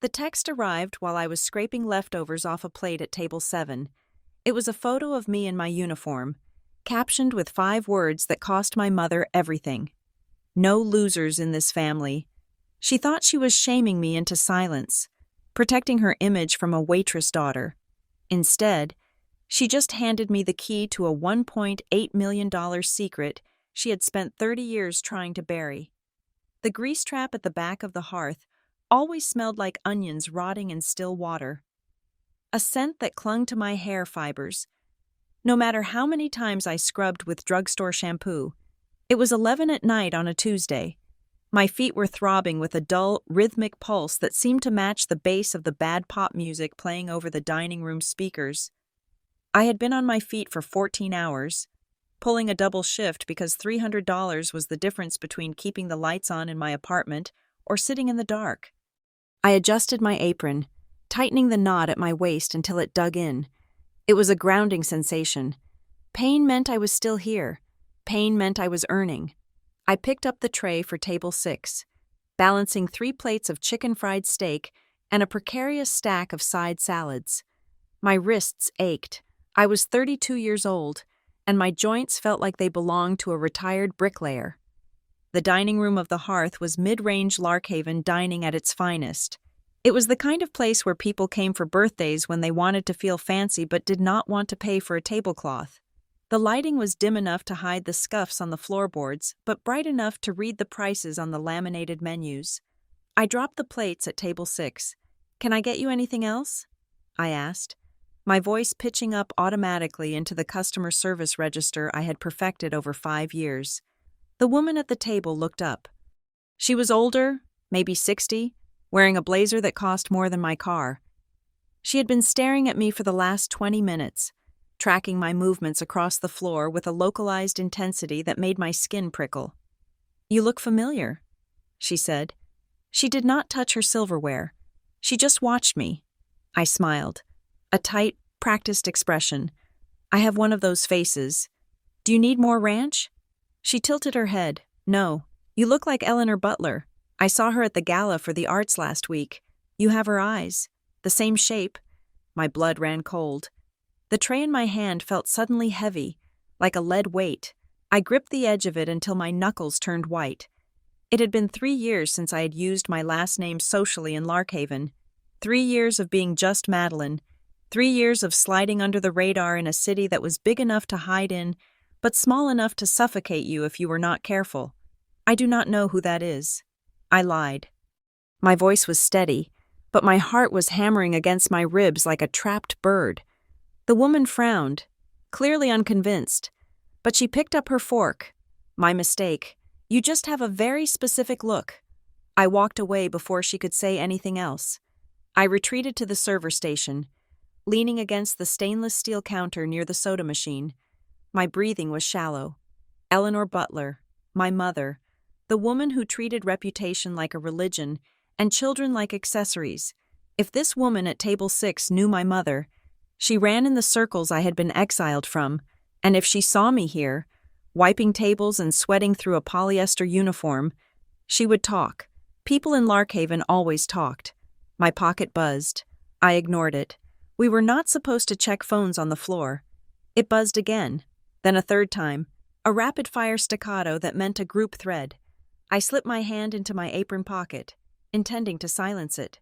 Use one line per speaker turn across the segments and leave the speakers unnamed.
The text arrived while I was scraping leftovers off a plate at table 7. It was a photo of me in my uniform, captioned with 5 words that cost my mother everything. No losers in this family. She thought she was shaming me into silence, protecting her image from a waitress daughter. Instead, she just handed me the key to a $1.8 million secret she had spent 30 years trying to bury. The grease trap at the back of the hearth always smelled like onions rotting in still water. A scent that clung to my hair fibers. No matter how many times I scrubbed with drugstore shampoo. It was 11 at night on a Tuesday. My feet were throbbing with a dull, rhythmic pulse that seemed to match the bass of the bad pop music playing over the dining room speakers. I had been on my feet for 14 hours, pulling a double shift because $300 was the difference between keeping the lights on in my apartment or sitting in the dark. I adjusted my apron, tightening the knot at my waist until it dug in. It was a grounding sensation. Pain meant I was still here. Pain meant I was earning. I picked up the tray for table 6, balancing 3 plates of chicken fried steak and a precarious stack of side salads. My wrists ached. I was 32 years old, and my joints felt like they belonged to a retired bricklayer. The dining room of the Hearth was mid-range Larkhaven dining at its finest. It was the kind of place where people came for birthdays when they wanted to feel fancy but did not want to pay for a tablecloth. The lighting was dim enough to hide the scuffs on the floorboards, but bright enough to read the prices on the laminated menus. I dropped the plates at table 6. "Can I get you anything else?" I asked, my voice pitching up automatically into the customer service register I had perfected over 5 years. The woman at the table looked up. She was older, maybe 60, wearing a blazer that cost more than my car. She had been staring at me for the last 20 minutes, tracking my movements across the floor with a localized intensity that made my skin prickle. "You look familiar," she said. She did not touch her silverware. She just watched me. I smiled. A tight, practiced expression. "I have one of those faces. Do you need more ranch?" She tilted her head. "No. You look like Eleanor Butler. I saw her at the gala for the arts last week. You have her eyes. The same shape." My blood ran cold. The tray in my hand felt suddenly heavy, like a lead weight. I gripped the edge of it until my knuckles turned white. It had been 3 years since I had used my last name socially in Larkhaven. 3 years of being just Madeline. 3 years of sliding under the radar in a city that was big enough to hide in, but small enough to suffocate you if you were not careful. "I do not know who that is." I lied. My voice was steady, but my heart was hammering against my ribs like a trapped bird. The woman frowned, clearly unconvinced, but she picked up her fork. "My mistake. You just have a very specific look." I walked away before she could say anything else. I retreated to the server station, leaning against the stainless steel counter near the soda machine. My breathing was shallow. Eleanor Butler, my mother, the woman who treated reputation like a religion and children like accessories. If this woman at table 6 knew my mother, she ran in the circles I had been exiled from, and if she saw me here, wiping tables and sweating through a polyester uniform, she would talk. People in Larkhaven always talked. My pocket buzzed. I ignored it. We were not supposed to check phones on the floor. It buzzed again, then a third time, a rapid-fire staccato that meant a group thread. I slipped my hand into my apron pocket, intending to silence it.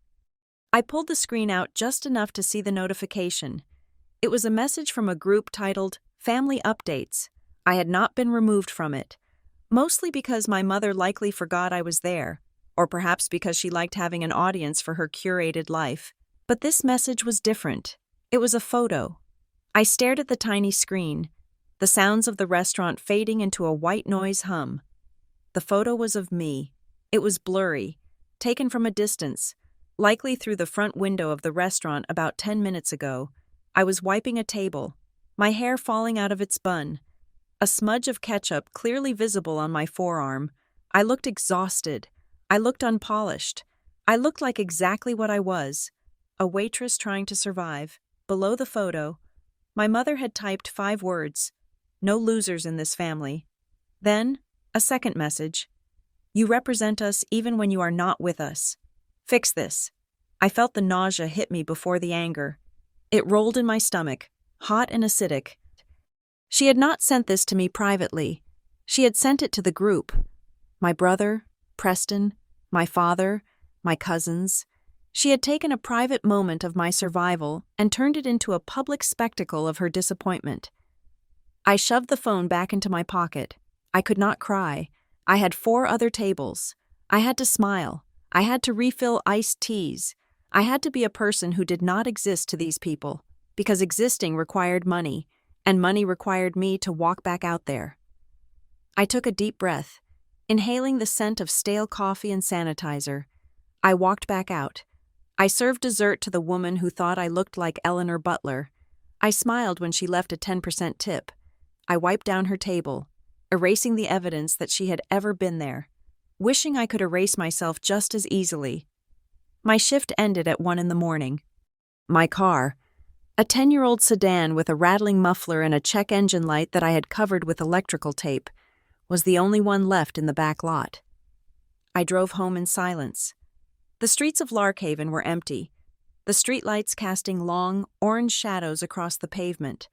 I pulled the screen out just enough to see the notification. It was a message from a group titled Family Updates. I had not been removed from it, mostly because my mother likely forgot I was there, or perhaps because she liked having an audience for her curated life. But this message was different. It was a photo. I stared at the tiny screen, the sounds of the restaurant fading into a white noise hum. The photo was of me. It was blurry, taken from a distance, likely through the front window of the restaurant about 10 minutes ago. I was wiping a table, my hair falling out of its bun, a smudge of ketchup clearly visible on my forearm. I looked exhausted. I looked unpolished. I looked like exactly what I was, a waitress trying to survive. Below the photo, my mother had typed 5 words, "No losers in this family." Then, a second message, "You represent us even when you are not with us. Fix this." I felt the nausea hit me before the anger. It rolled in my stomach, hot and acidic. She had not sent this to me privately. She had sent it to the group. My brother, Preston, my father, my cousins. She had taken a private moment of my survival and turned it into a public spectacle of her disappointment. I shoved the phone back into my pocket. I could not cry. I had 4 other tables. I had to smile. I had to refill iced teas. I had to be a person who did not exist to these people, because existing required money, and money required me to walk back out there. I took a deep breath, inhaling the scent of stale coffee and sanitizer. I walked back out. I served dessert to the woman who thought I looked like Eleanor Butler. I smiled when she left a 10% tip. I wiped down her table, erasing the evidence that she had ever been there, wishing I could erase myself just as easily. My shift ended at 1 a.m. My car, a 10-year-old sedan with a rattling muffler and a check engine light that I had covered with electrical tape, was the only one left in the back lot. I drove home in silence. The streets of Larkhaven were empty, the streetlights casting long, orange shadows across the pavement.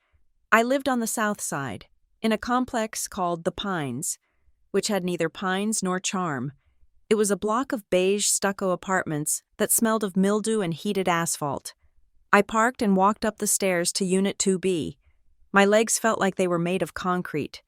I lived on the south side, in a complex called The Pines, which had neither pines nor charm. It was a block of beige stucco apartments that smelled of mildew and heated asphalt. I parked and walked up the stairs to Unit 2B. My legs felt like they were made of concrete.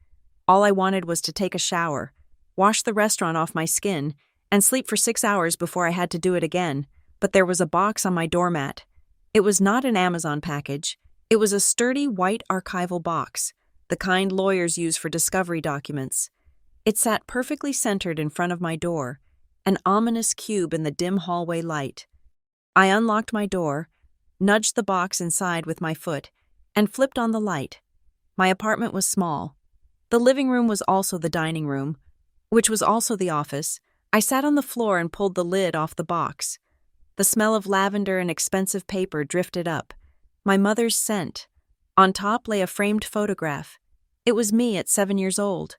All I wanted was to take a shower, wash the restaurant off my skin, and sleep for 6 hours before I had to do it again, but there was a box on my doormat. It was not an Amazon package. It was a sturdy white archival box, the kind lawyers use for discovery documents. It sat perfectly centered in front of my door, an ominous cube in the dim hallway light. I unlocked my door, nudged the box inside with my foot, and flipped on the light. My apartment was small. The living room was also the dining room, which was also the office. I sat on the floor and pulled the lid off the box. The smell of lavender and expensive paper drifted up. My mother's scent. On top lay a framed photograph. It was me at 7 years old,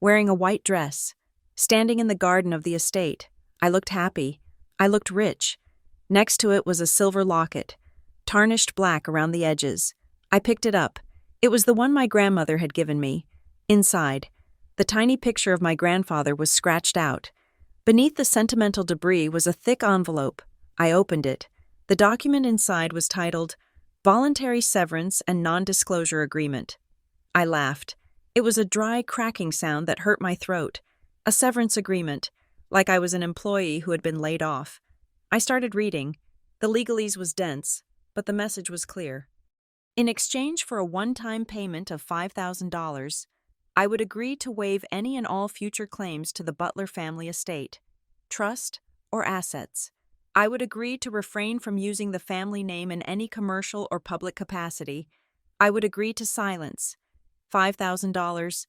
wearing a white dress, standing in the garden of the estate. I looked happy. I looked rich. Next to it was a silver locket, tarnished black around the edges. I picked it up. It was the one my grandmother had given me. Inside, the tiny picture of my grandfather was scratched out. Beneath the sentimental debris was a thick envelope. I opened it. The document inside was titled, Voluntary Severance and Non-Disclosure Agreement. I laughed. It was a dry, cracking sound that hurt my throat. A severance agreement, like I was an employee who had been laid off. I started reading. The legalese was dense, but the message was clear. In exchange for a one-time payment of $5,000, I would agree to waive any and all future claims to the Butler family estate, trust, or assets. I would agree to refrain from using the family name in any commercial or public capacity. I would agree to silence. $5,000.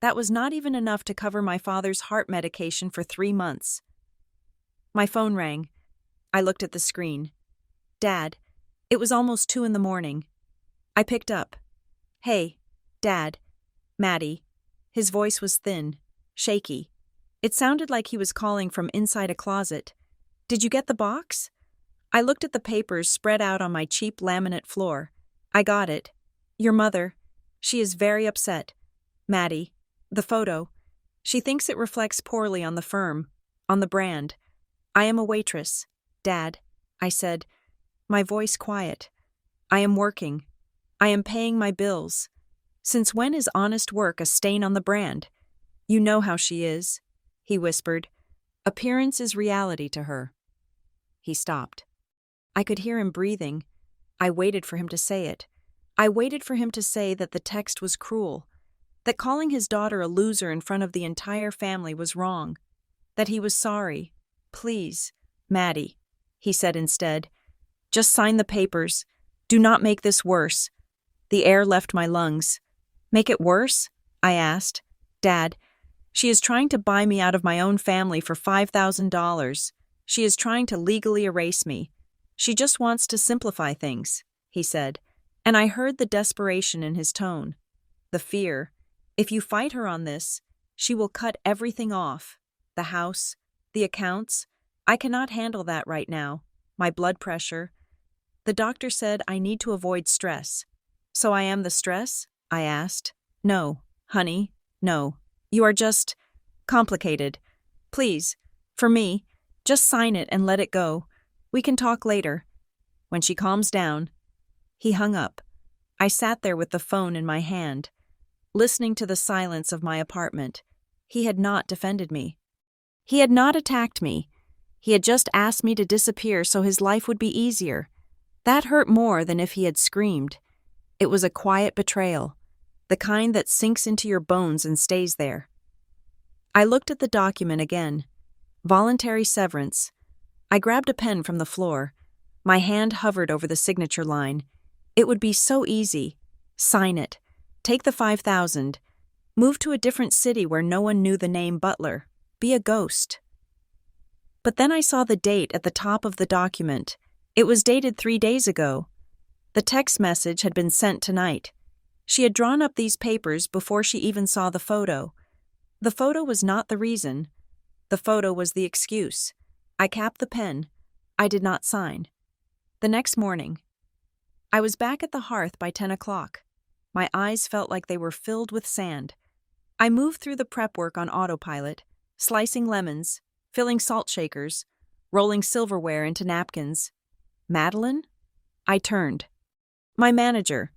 That was not even enough to cover my father's heart medication for 3 months. My phone rang. I looked at the screen. Dad. It was almost 2 a.m. I picked up. Hey, Dad. Maddie. His voice was thin, shaky. It sounded like he was calling from inside a closet. Did you get the box? I looked at the papers spread out on my cheap laminate floor. I got it. Your mother. She is very upset. Maddie. The photo. She thinks it reflects poorly on the firm, on the brand. I am a waitress, Dad, I said, my voice quiet. I am working. I am paying my bills. Since when is honest work a stain on the brand? You know how she is, he whispered. Appearance is reality to her. He stopped. I could hear him breathing. I waited for him to say it. I waited for him to say that the text was cruel, that calling his daughter a loser in front of the entire family was wrong, that he was sorry. Please, Maddie, he said instead. Just sign the papers. Do not make this worse. The air left my lungs. Make it worse? I asked. Dad, she is trying to buy me out of my own family for $5,000. She is trying to legally erase me. She just wants to simplify things, he said, and I heard the desperation in his tone. The fear. If you fight her on this, she will cut everything off. The house, the accounts. I cannot handle that right now. my blood pressure. The doctor said I need to avoid stress. So I am the stress? I asked. No, honey, no. You are just complicated. Please, for me, just sign it and let it go. We can talk later. When she calms down. He hung up. I sat there with the phone in my hand, listening to the silence of my apartment. He had not defended me. He had not attacked me. He had just asked me to disappear so his life would be easier. That hurt more than if he had screamed. It was a quiet betrayal, the kind that sinks into your bones and stays there. I looked at the document again. Voluntary severance. I grabbed a pen from the floor. My hand hovered over the signature line. It would be so easy. Sign it. Take the $5,000. Move to a different city where no one knew the name Butler. Be a ghost. But then I saw the date at the top of the document. It was dated 3 days ago. The text message had been sent tonight. She had drawn up these papers before she even saw the photo. The photo was not the reason. The photo was the excuse. I capped the pen. I did not sign. The next morning, I was back at the hearth by 10 o'clock. My eyes felt like they were filled with sand. I moved through the prep work on autopilot, slicing lemons, filling salt shakers, rolling silverware into napkins. Madeline? I turned. My manager,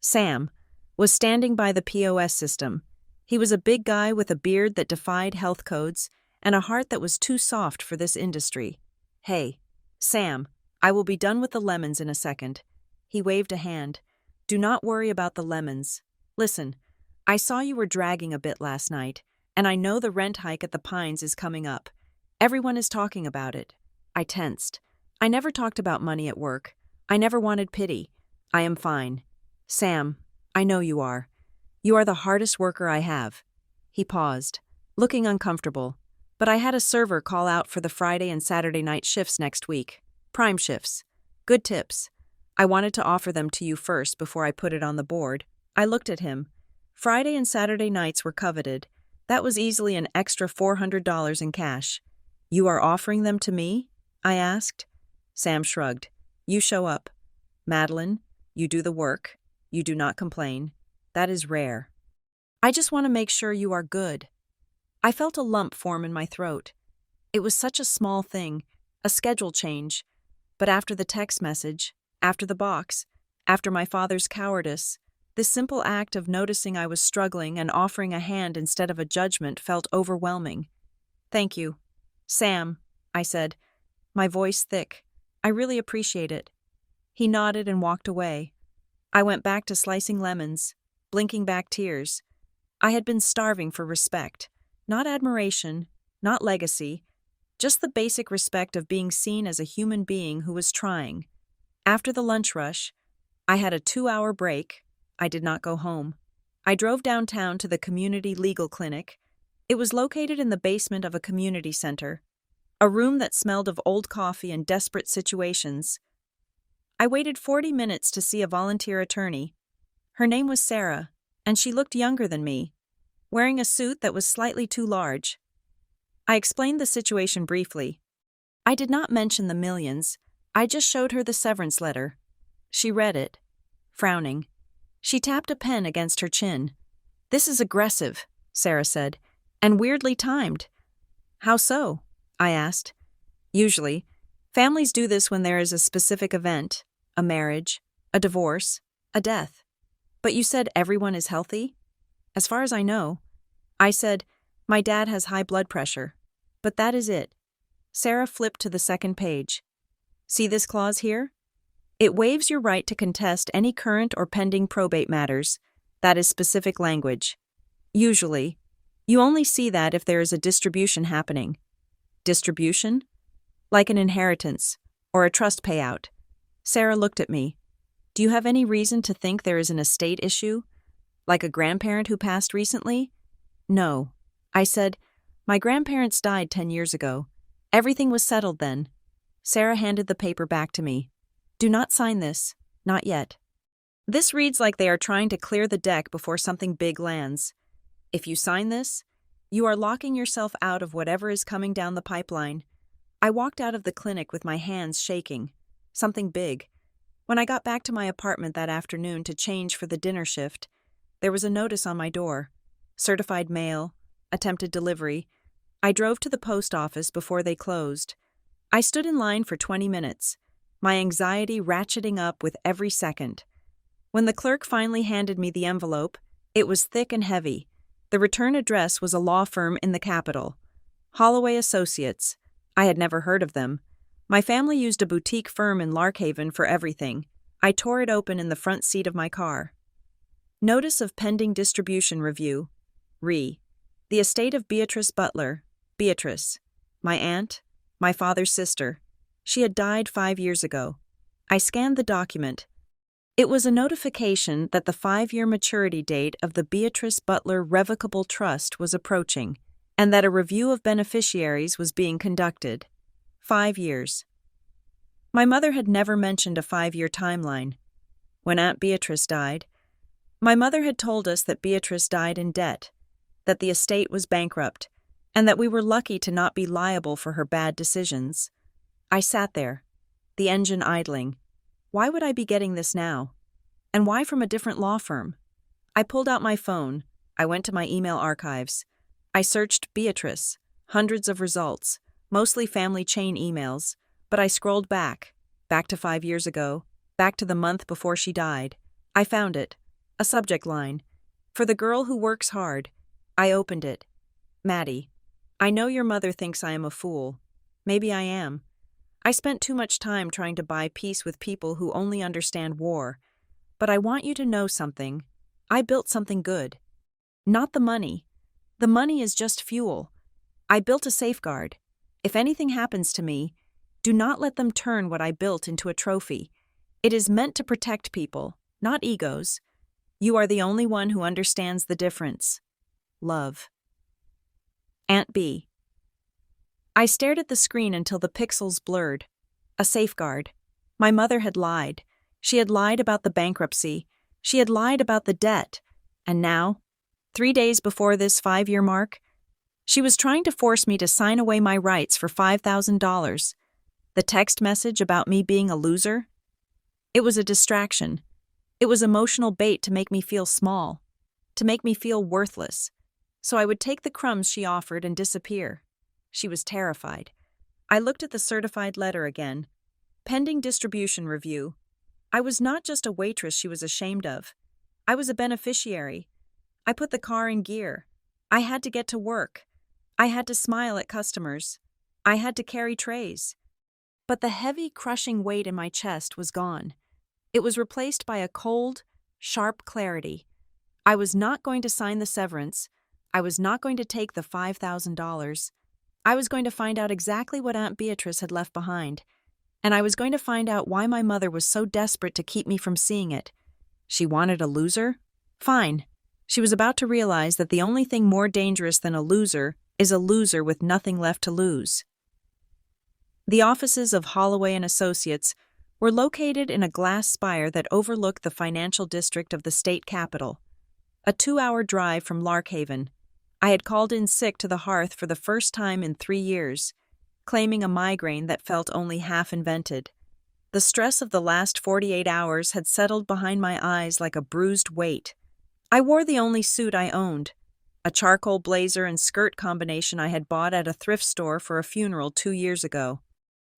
Sam, was standing by the POS system. He was a big guy with a beard that defied health codes and a heart that was too soft for this industry. Hey, Sam, I will be done with the lemons in a second. He waved a hand. Do not worry about the lemons. Listen, I saw you were dragging a bit last night, and I know the rent hike at the Pines is coming up. Everyone is talking about it. I tensed. I never talked about money at work. I never wanted pity. I am fine. Sam, I know you are. You are the hardest worker I have. He paused, looking uncomfortable. But I had a server call out for the Friday and Saturday night shifts next week. Prime shifts. Good tips. I wanted to offer them to you first before I put it on the board. I looked at him. Friday and Saturday nights were coveted. That was easily an extra $400 in cash. You are offering them to me? I asked. Sam shrugged. You show up. Madeline, you do the work. You do not complain. That is rare. I just want to make sure you are good. I felt a lump form in my throat. It was such a small thing, a schedule change. But after the text message, after the box, after my father's cowardice, this simple act of noticing I was struggling and offering a hand instead of a judgment felt overwhelming. Thank you. Sam, I said, my voice thick. I really appreciate it. He nodded and walked away. I went back to slicing lemons, blinking back tears. I had been starving for respect, not admiration, not legacy, just the basic respect of being seen as a human being who was trying. After the lunch rush, I had a 2-hour break. I did not go home. I drove downtown to the community legal clinic. It was located in the basement of a community center, a room that smelled of old coffee and desperate situations. I waited 40 minutes to see a volunteer attorney. Her name was Sarah, and she looked younger than me, wearing a suit that was slightly too large. I explained the situation briefly. I did not mention the millions. I just showed her the severance letter. She read it, frowning. She tapped a pen against her chin. This is aggressive, Sarah said, and weirdly timed. How so? I asked. Usually, families do this when there is a specific event, a marriage, a divorce, a death. But you said everyone is healthy? As far as I know. I said, my dad has high blood pressure. But that is it. Sarah flipped to the second page. See this clause here? It waives your right to contest any current or pending probate matters. That is specific language. Usually, you only see that if there is a distribution happening. Distribution? Like an inheritance or a trust payout. Sarah looked at me. Do you have any reason to think there is an estate issue? Like a grandparent who passed recently? No. I said, my grandparents died 10 years ago. Everything was settled then. Sarah handed the paper back to me. Do not sign this. Not yet. This reads like they are trying to clear the deck before something big lands. If you sign this, you are locking yourself out of whatever is coming down the pipeline. I walked out of the clinic with my hands shaking. Something big. When I got back to my apartment that afternoon to change for the dinner shift, there was a notice on my door. Certified mail, attempted delivery. I drove to the post office before they closed. I stood in line for 20 minutes, my anxiety ratcheting up with every second. When the clerk finally handed me the envelope, it was thick and heavy. The return address was a law firm in the capital. Holloway Associates. I had never heard of them. My family used a boutique firm in Larkhaven for everything. I tore it open in the front seat of my car. Notice of pending distribution review. Re. The estate of Beatrice Butler. Beatrice. My aunt. My father's sister. She had died 5 years ago. I scanned the document. It was a notification that the 5-year maturity date of the Beatrice Butler Revocable Trust was approaching, and that a review of beneficiaries was being conducted. 5 years. My mother had never mentioned a 5-year timeline. When Aunt Beatrice died, my mother had told us that Beatrice died in debt, that the estate was bankrupt, and that we were lucky to not be liable for her bad decisions. I sat there, the engine idling. Why would I be getting this now? And why from a different law firm? I pulled out my phone. I went to my email archives. I searched Beatrice, hundreds of results, mostly family chain emails, but I scrolled back to 5 years ago, back to the month before she died. I found it. A subject line. For the girl who works hard. I opened it. Maddie, I know your mother thinks I am a fool. Maybe I am. I spent too much time trying to buy peace with people who only understand war. But I want you to know something. I built something good. Not the money. The money is just fuel. I built a safeguard. If anything happens to me, do not let them turn what I built into a trophy. It is meant to protect people, not egos. You are the only one who understands the difference. Love. Aunt B. I stared at the screen until the pixels blurred. A safeguard. My mother had lied. She had lied about the bankruptcy. She had lied about the debt. And now, 3 days before this 5-year mark, she was trying to force me to sign away my rights for $5,000. The text message about me being a loser? It was a distraction. It was emotional bait to make me feel small, to make me feel worthless. So I would take the crumbs she offered and disappear. She was terrified. I looked at the certified letter again. Pending distribution review. I was not just a waitress she was ashamed of. I was a beneficiary. I put the car in gear. I had to get to work. I had to smile at customers. I had to carry trays. But the heavy, crushing weight in my chest was gone. It was replaced by a cold, sharp clarity. I was not going to sign the severance. I was not going to take the $5,000. I was going to find out exactly what Aunt Beatrice had left behind, and I was going to find out why my mother was so desperate to keep me from seeing it. She wanted a loser? Fine. She was about to realize that the only thing more dangerous than a loser is a loser with nothing left to lose. The offices of Holloway and Associates were located in a glass spire that overlooked the financial district of the state capital. A 2-hour drive from Larkhaven. I had called in sick to the hearth for the first time in 3 years, claiming a migraine that felt only half invented. The stress of the last 48 hours had settled behind my eyes like a bruised weight. I wore the only suit I owned, a charcoal blazer and skirt combination I had bought at a thrift store for a funeral 2 years ago.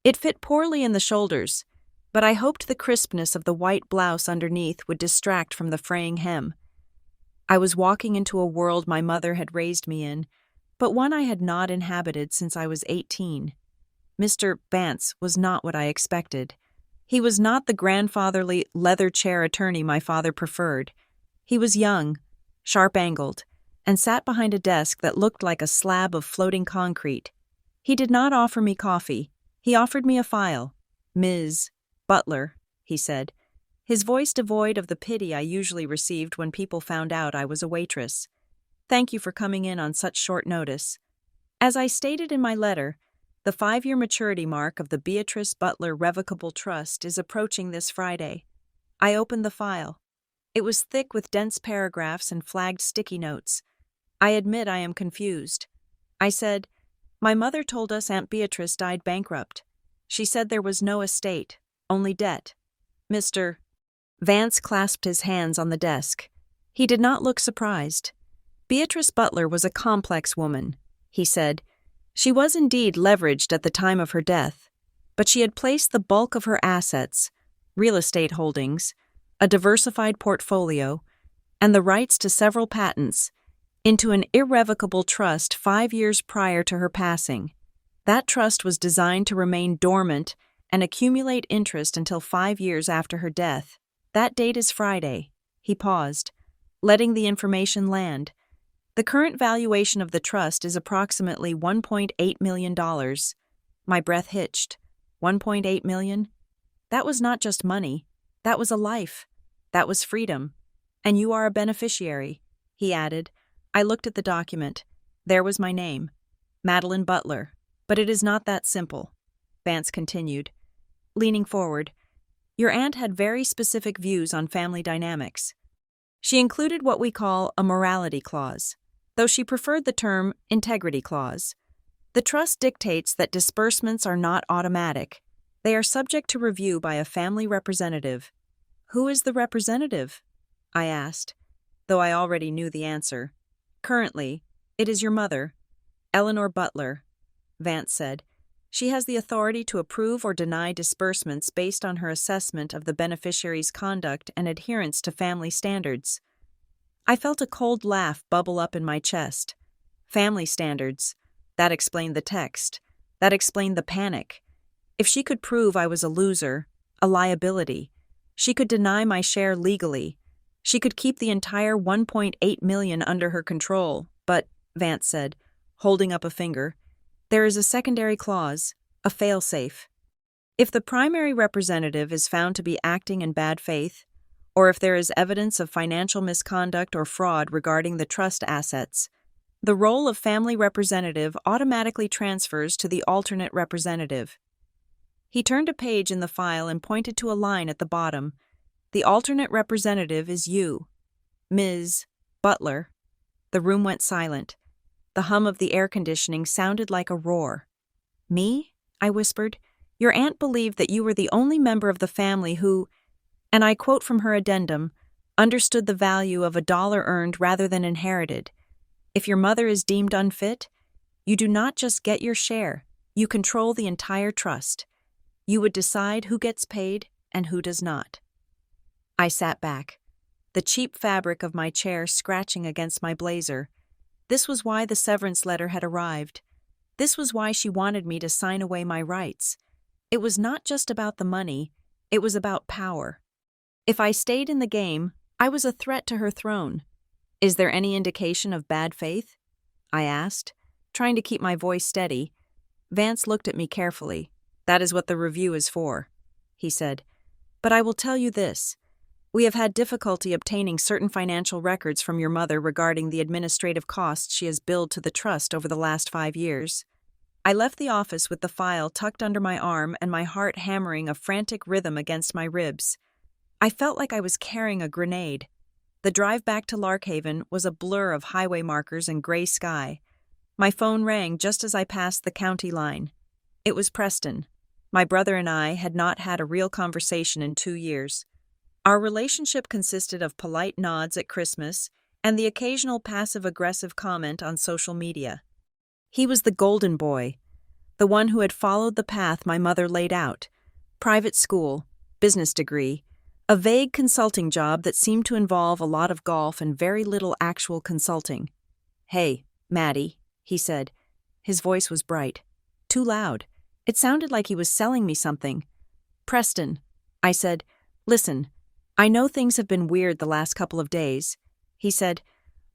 It fit poorly in the shoulders, but I hoped the crispness of the white blouse underneath would distract from the fraying hem. I was walking into a world my mother had raised me in, but one I had not inhabited since I was 18. Mr. Vance was not what I expected. He was not the grandfatherly leather chair attorney my father preferred. He was young, sharp-angled, and sat behind a desk that looked like a slab of floating concrete. He did not offer me coffee. He offered me a file. "Ms. Butler," he said, his voice devoid of the pity I usually received when people found out I was a waitress. "Thank you for coming in on such short notice. As I stated in my letter, the 5-year maturity mark of the Beatrice Butler Revocable Trust is approaching this Friday." I opened the file. It was thick with dense paragraphs and flagged sticky notes. I admit I am confused. I said, My mother told us Aunt Beatrice died bankrupt. She said there was no estate, only debt. Mr. Vance clasped his hands on the desk. He did not look surprised. Beatrice Butler was a complex woman, he said. She was indeed leveraged at the time of her death, but she had placed the bulk of her assets, real estate holdings, a diversified portfolio, and the rights to several patents, into an irrevocable trust 5 years prior to her passing. That trust was designed to remain dormant and accumulate interest until 5 years after her death. That date is Friday. He paused, letting the information land. The current valuation of the trust is approximately $1.8 million. My breath hitched. $1.8 million? That was not just money. That was a life. That was freedom. And you are a beneficiary, he added. I looked at the document. There was my name, Madeline Butler. But it is not that simple, Vance continued, leaning forward. Your aunt had very specific views on family dynamics. She included what we call a morality clause, though she preferred the term integrity clause. The trust dictates that disbursements are not automatic. They are subject to review by a family representative. Who is the representative? I asked, though I already knew the answer. Currently, it is your mother, Eleanor Butler, Vance said. She has the authority to approve or deny disbursements based on her assessment of the beneficiary's conduct and adherence to family standards. I felt a cold laugh bubble up in my chest. Family standards. That explained the text. That explained the panic. If she could prove I was a loser, a liability, she could deny my share legally. She could keep the entire $1.8 million under her control, but, Vance said, holding up a finger, there is a secondary clause, a fail-safe. If the primary representative is found to be acting in bad faith, or if there is evidence of financial misconduct or fraud regarding the trust assets, the role of family representative automatically transfers to the alternate representative. He turned a page in the file and pointed to a line at the bottom. The alternate representative is you, Ms. Butler. The room went silent. The hum of the air conditioning sounded like a roar. Me? I whispered. Your aunt believed that you were the only member of the family who, and I quote from her addendum, understood the value of a dollar earned rather than inherited. If your mother is deemed unfit, you do not just get your share, you control the entire trust. You would decide who gets paid and who does not. I sat back, the cheap fabric of my chair scratching against my blazer. This was why the severance letter had arrived. This was why she wanted me to sign away my rights. It was not just about the money, it was about power. If I stayed in the game, I was a threat to her throne. Is there any indication of bad faith? I asked, trying to keep my voice steady. Vance looked at me carefully. That is what the review is for, he said. But I will tell you this. We have had difficulty obtaining certain financial records from your mother regarding the administrative costs she has billed to the trust over the last 5 years. I left the office with the file tucked under my arm and my heart hammering a frantic rhythm against my ribs. I felt like I was carrying a grenade. The drive back to Larkhaven was a blur of highway markers and gray sky. My phone rang just as I passed the county line. It was Preston. My brother and I had not had a real conversation in 2 years. Our relationship consisted of polite nods at Christmas and the occasional passive-aggressive comment on social media. He was the golden boy, the one who had followed the path my mother laid out. Private school, business degree, a vague consulting job that seemed to involve a lot of golf and very little actual consulting. Hey, Maddie, he said. His voice was bright. Too loud. It sounded like he was selling me something. Preston, I said, listen, I know things have been weird the last couple of days. He said,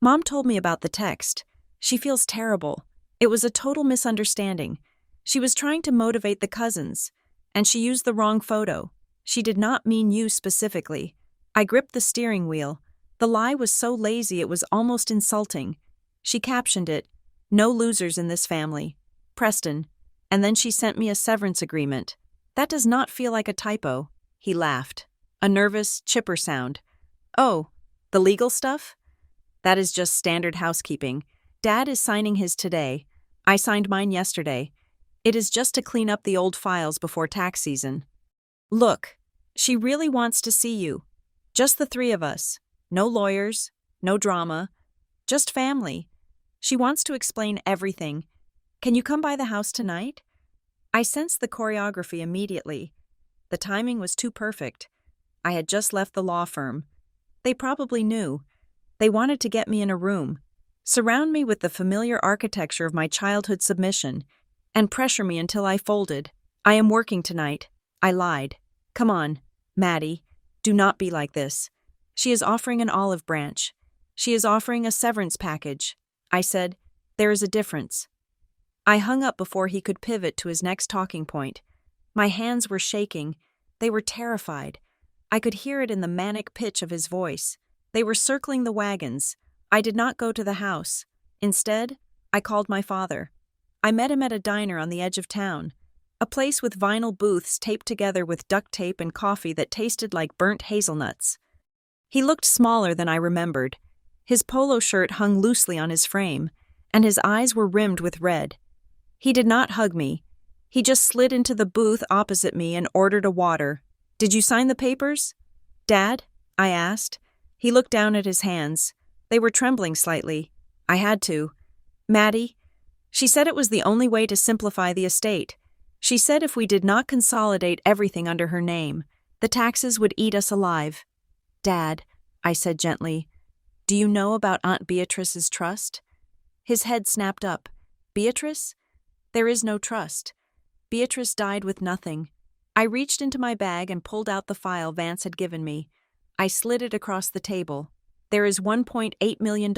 Mom told me about the text. She feels terrible. It was a total misunderstanding. She was trying to motivate the cousins, and she used the wrong photo. She did not mean you specifically. I gripped the steering wheel. The lie was so lazy it was almost insulting. She captioned it, "No losers in this family. Preston." And then she sent me a severance agreement. That does not feel like a typo. He laughed. A nervous, chipper sound. Oh, the legal stuff? That is just standard housekeeping. Dad is signing his today. I signed mine yesterday. It is just to clean up the old files before tax season. Look, she really wants to see you. Just the three of us. No lawyers, no drama, just family. She wants to explain everything. Can you come by the house tonight? I sensed the choreography immediately. The timing was too perfect. I had just left the law firm. They probably knew. They wanted to get me in a room, surround me with the familiar architecture of my childhood submission, and pressure me until I folded. I am working tonight. I lied. Come on, Maddie. Do not be like this. She is offering an olive branch. She is offering a severance package. I said, there is a difference. I hung up before he could pivot to his next talking point. My hands were shaking. They were terrified. I could hear it in the manic pitch of his voice. They were circling the wagons. I did not go to the house. Instead, I called my father. I met him at a diner on the edge of town, a place with vinyl booths taped together with duct tape and coffee that tasted like burnt hazelnuts. He looked smaller than I remembered. His polo shirt hung loosely on his frame, and his eyes were rimmed with red. He did not hug me. He just slid into the booth opposite me and ordered a water. Did you sign the papers? Dad? I asked. He looked down at his hands. They were trembling slightly. I had to. Maddie? She said it was the only way to simplify the estate. She said if we did not consolidate everything under her name, the taxes would eat us alive. Dad, I said gently, do you know about Aunt Beatrice's trust? His head snapped up. Beatrice? There is no trust. Beatrice died with nothing. I reached into my bag and pulled out the file Vance had given me. I slid it across the table. There is $1.8 million,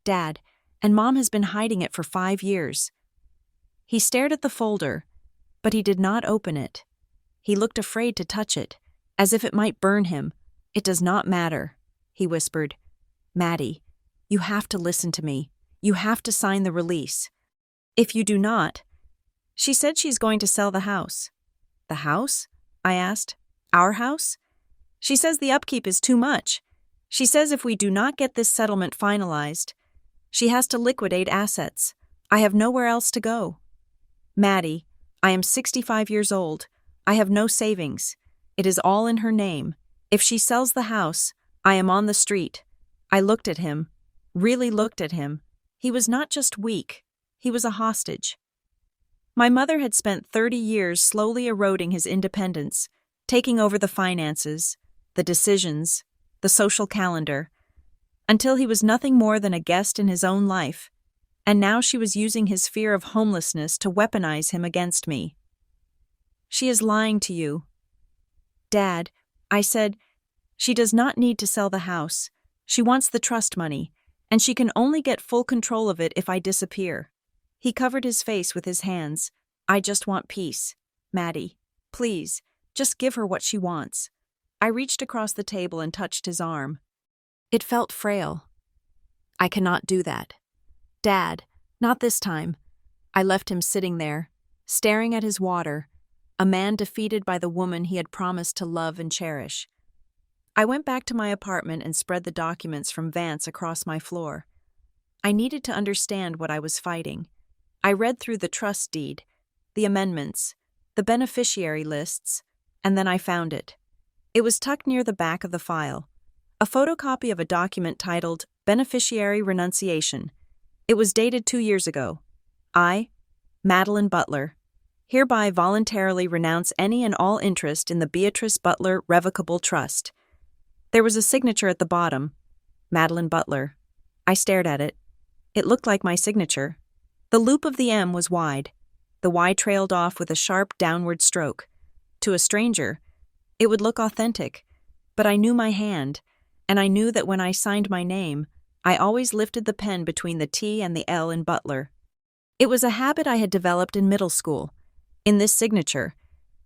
Dad, and Mom has been hiding it for 5 years. He stared at the folder, but he did not open it. He looked afraid to touch it, as if it might burn him. It does not matter, he whispered. Maddie, you have to listen to me. You have to sign the release. If you do not... She said she's going to sell the house. The house? I asked. Our house? She says the upkeep is too much. She says if we do not get this settlement finalized, she has to liquidate assets. I have nowhere else to go. Maddie, I am 65 years old. I have no savings. It is all in her name. If she sells the house, I am on the street. I looked at him, really looked at him. He was not just weak. He was a hostage. My mother had spent 30 years slowly eroding his independence, taking over the finances, the decisions, the social calendar, until he was nothing more than a guest in his own life, and now she was using his fear of homelessness to weaponize him against me. She is lying to you. Dad, I said, she does not need to sell the house. She wants the trust money, and she can only get full control of it if I disappear. He covered his face with his hands. I just want peace. Maddie, please, just give her what she wants. I reached across the table and touched his arm. It felt frail. I cannot do that. Dad, not this time. I left him sitting there, staring at his water, a man defeated by the woman he had promised to love and cherish. I went back to my apartment and spread the documents from Vance across my floor. I needed to understand what I was fighting. I read through the trust deed, the amendments, the beneficiary lists, and then I found it. It was tucked near the back of the file, a photocopy of a document titled Beneficiary Renunciation. It was dated 2 years ago. I, Madeline Butler, hereby voluntarily renounce any and all interest in the Beatrice Butler Revocable Trust. There was a signature at the bottom, Madeline Butler. I stared at it. It looked like my signature. The loop of the M was wide. The Y trailed off with a sharp downward stroke. To a stranger, it would look authentic, but I knew my hand, and I knew that when I signed my name, I always lifted the pen between the T and the L in Butler. It was a habit I had developed in middle school. In this signature,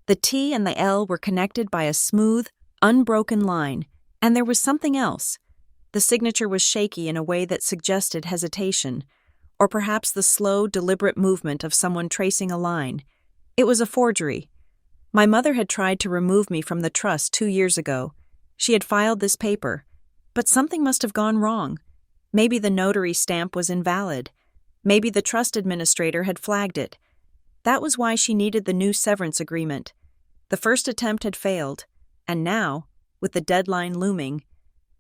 the T and the L were connected by a smooth, unbroken line, and there was something else. The signature was shaky in a way that suggested hesitation, or perhaps the slow, deliberate movement of someone tracing a line. It was a forgery. My mother had tried to remove me from the trust 2 years ago. She had filed this paper, but something must have gone wrong. Maybe the notary stamp was invalid. Maybe the trust administrator had flagged it. That was why she needed the new severance agreement. The first attempt had failed, and now, with the deadline looming,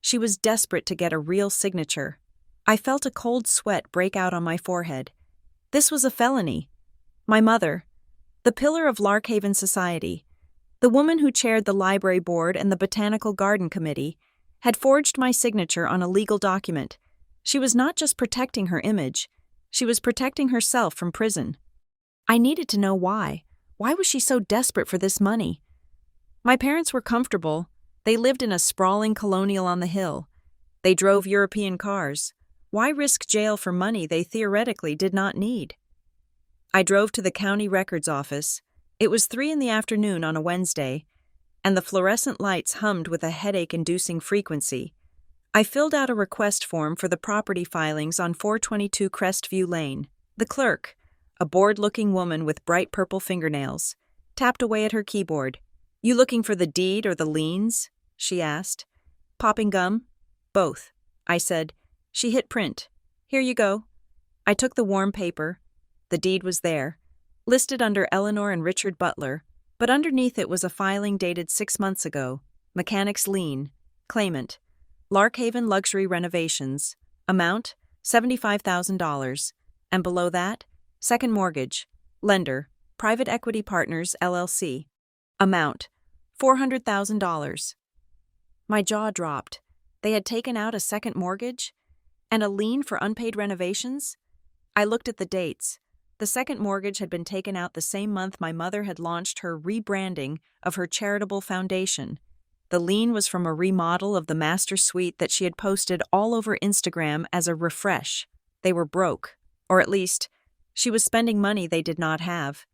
she was desperate to get a real signature. I felt a cold sweat break out on my forehead. This was a felony. My mother, the pillar of Larkhaven society, the woman who chaired the library board and the botanical garden committee, had forged my signature on a legal document. She was not just protecting her image, she was protecting herself from prison. I needed to know why. Why was she so desperate for this money? My parents were comfortable. They lived in a sprawling colonial on the hill. They drove European cars. Why risk jail for money they theoretically did not need? I drove to the county records office. It was 3 p.m. on a Wednesday, and the fluorescent lights hummed with a headache-inducing frequency. I filled out a request form for the property filings on 422 Crestview Lane. The clerk, a bored-looking woman with bright purple fingernails, tapped away at her keyboard. "You looking for the deed or the liens?" she asked. "Popping gum?" "Both," I said. She hit print. "Here you go." I took the warm paper. The deed was there, listed under Eleanor and Richard Butler, but underneath it was a filing dated 6 months ago. Mechanic's lien. Claimant: Larkhaven Luxury Renovations. Amount: $75,000. And below that, second mortgage. Lender: Private Equity Partners, LLC. Amount: $400,000. My jaw dropped. They had taken out a second mortgage? And a lien for unpaid renovations? I looked at the dates. The second mortgage had been taken out the same month my mother had launched her rebranding of her charitable foundation. The lien was from a remodel of the master suite that she had posted all over Instagram as a refresh. They were broke, or at least, she was spending money they did not have,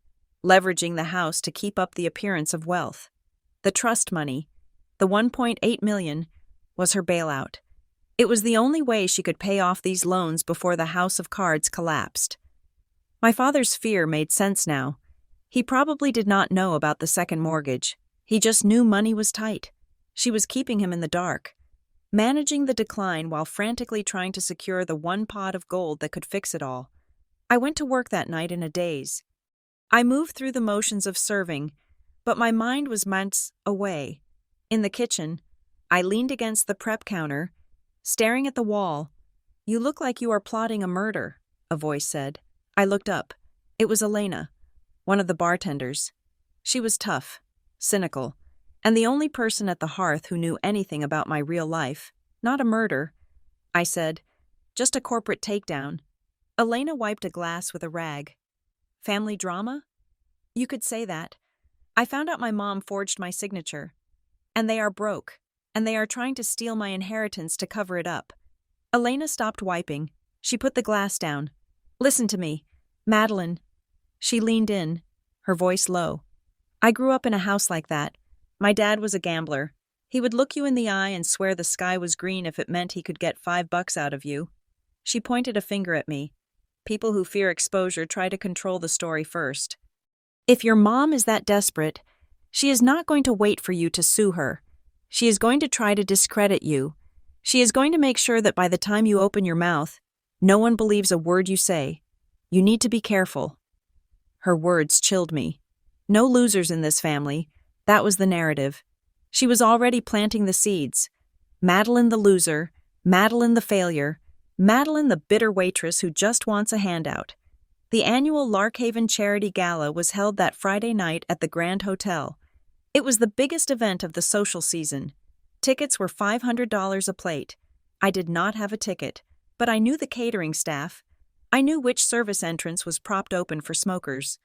leveraging the house to keep up the appearance of wealth. The trust money, the $1.8 million, was her bailout. It was the only way she could pay off these loans before the house of cards collapsed. My father's fear made sense now. He probably did not know about the second mortgage. He just knew money was tight. She was keeping him in the dark, managing the decline while frantically trying to secure the one pot of gold that could fix it all. I went to work that night in a daze. I moved through the motions of serving, but my mind was months away. In the kitchen, I leaned against the prep counter, staring at the wall. "You look like you are plotting a murder," a voice said. I looked up. It was Elena, one of the bartenders. She was tough, cynical, and the only person at the hearth who knew anything about my real life. "Not a murder," I said. "Just a corporate takedown." Elena wiped a glass with a rag. "Family drama?" "You could say that. I found out my mom forged my signature. And they are broke, and they are trying to steal my inheritance to cover it up." Elena stopped wiping. She put the glass down. "Listen to me, Madeline." She leaned in, her voice low. "I grew up in a house like that. My dad was a gambler. He would look you in the eye and swear the sky was green if it meant he could get $5 out of you." She pointed a finger at me. "People who fear exposure try to control the story first. If your mom is that desperate, she is not going to wait for you to sue her. She is going to try to discredit you. She is going to make sure that by the time you open your mouth, no one believes a word you say. You need to be careful." Her words chilled me. No losers in this family. That was the narrative. She was already planting the seeds. Madeline the loser, Madeline the failure, Madeline the bitter waitress who just wants a handout. The annual Larkhaven Charity Gala was held that Friday night at the Grand Hotel. It was the biggest event of the social season. Tickets were $500 a plate. I did not have a ticket, but I knew the catering staff. I knew which service entrance was propped open for smokers.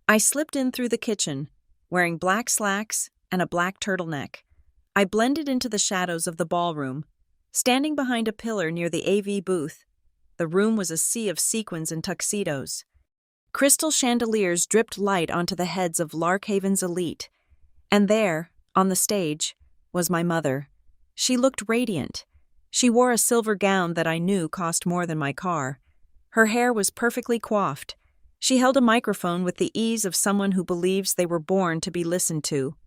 I slipped in through the kitchen, wearing black slacks and a black turtleneck. I blended into the shadows of the ballroom, standing behind a pillar near the AV booth. The room was a sea of sequins and tuxedos. Crystal chandeliers dripped light onto the heads of Larkhaven's elite. And there, on the stage, was my mother. She looked radiant. She wore a silver gown that I knew cost more than my car. Her hair was perfectly coiffed. She held a microphone with the ease of someone who believes they were born to be listened to.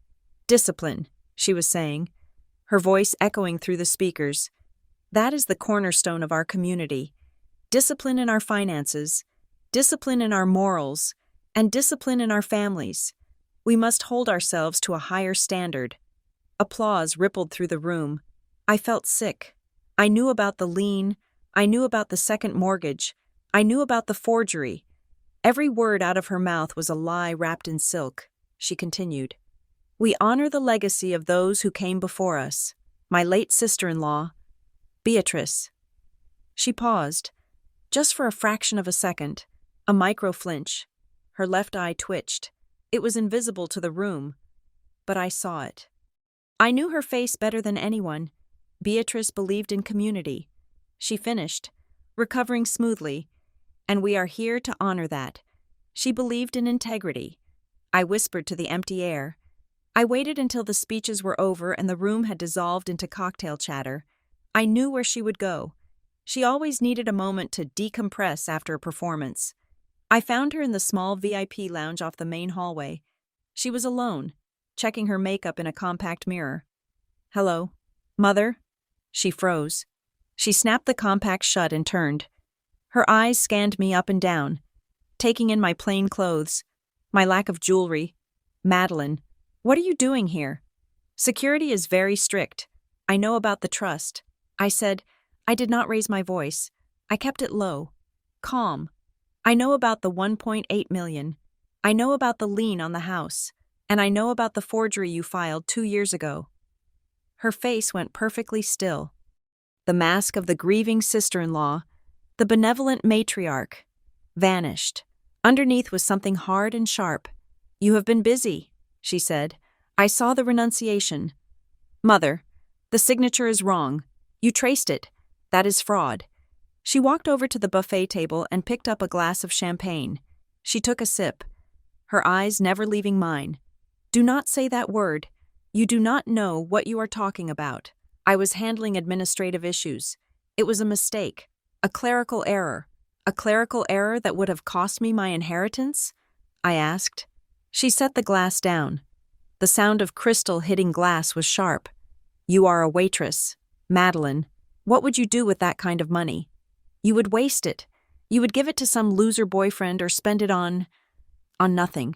"Discipline," she was saying, her voice echoing through the speakers. "That is the cornerstone of our community. Discipline in our finances, discipline in our morals, and discipline in our families. We must hold ourselves to a higher standard. Applause rippled through the room. I felt sick. I knew about the lien. I knew about the second mortgage. I knew about the forgery. Every word out of her mouth was a lie wrapped in silk. She continued. We honor the legacy of those who came before us. My late sister-in-law, Beatrice. She paused, just for a fraction of a second, a micro-flinch. Her left eye twitched. It was invisible to the room, but I saw it. I knew her face better than anyone. Beatrice believed in community. She finished, recovering smoothly, and we are here to honor that. She believed in integrity. I whispered to the empty air. I waited until the speeches were over and the room had dissolved into cocktail chatter. I knew where she would go. She always needed a moment to decompress after a performance. I found her in the small VIP lounge off the main hallway. She was alone, checking her makeup in a compact mirror. Hello, Mother? She froze. She snapped the compact shut and turned. Her eyes scanned me up and down, taking in my plain clothes, my lack of jewelry. Madeline, what are you doing here? Security is very strict. I know about the trust. I said. I did not raise my voice. I kept it low, calm. I know about the 1.8 million. I know about the lien on the house. And I know about the forgery you filed 2 years ago. Her face went perfectly still. The mask of the grieving sister-in-law, the benevolent matriarch, vanished. Underneath was something hard and sharp. You have been busy, she said. I saw the renunciation. Mother, the signature is wrong. You traced it. That is fraud. She walked over to the buffet table and picked up a glass of champagne. She took a sip, her eyes never leaving mine. Do not say that word. You do not know what you are talking about. I was handling administrative issues. It was a mistake, a clerical error that would have cost me my inheritance? I asked. She set the glass down. The sound of crystal hitting glass was sharp. You are a waitress, Madeline. What would you do with that kind of money? You would waste it. You would give it to some loser boyfriend or spend it on nothing.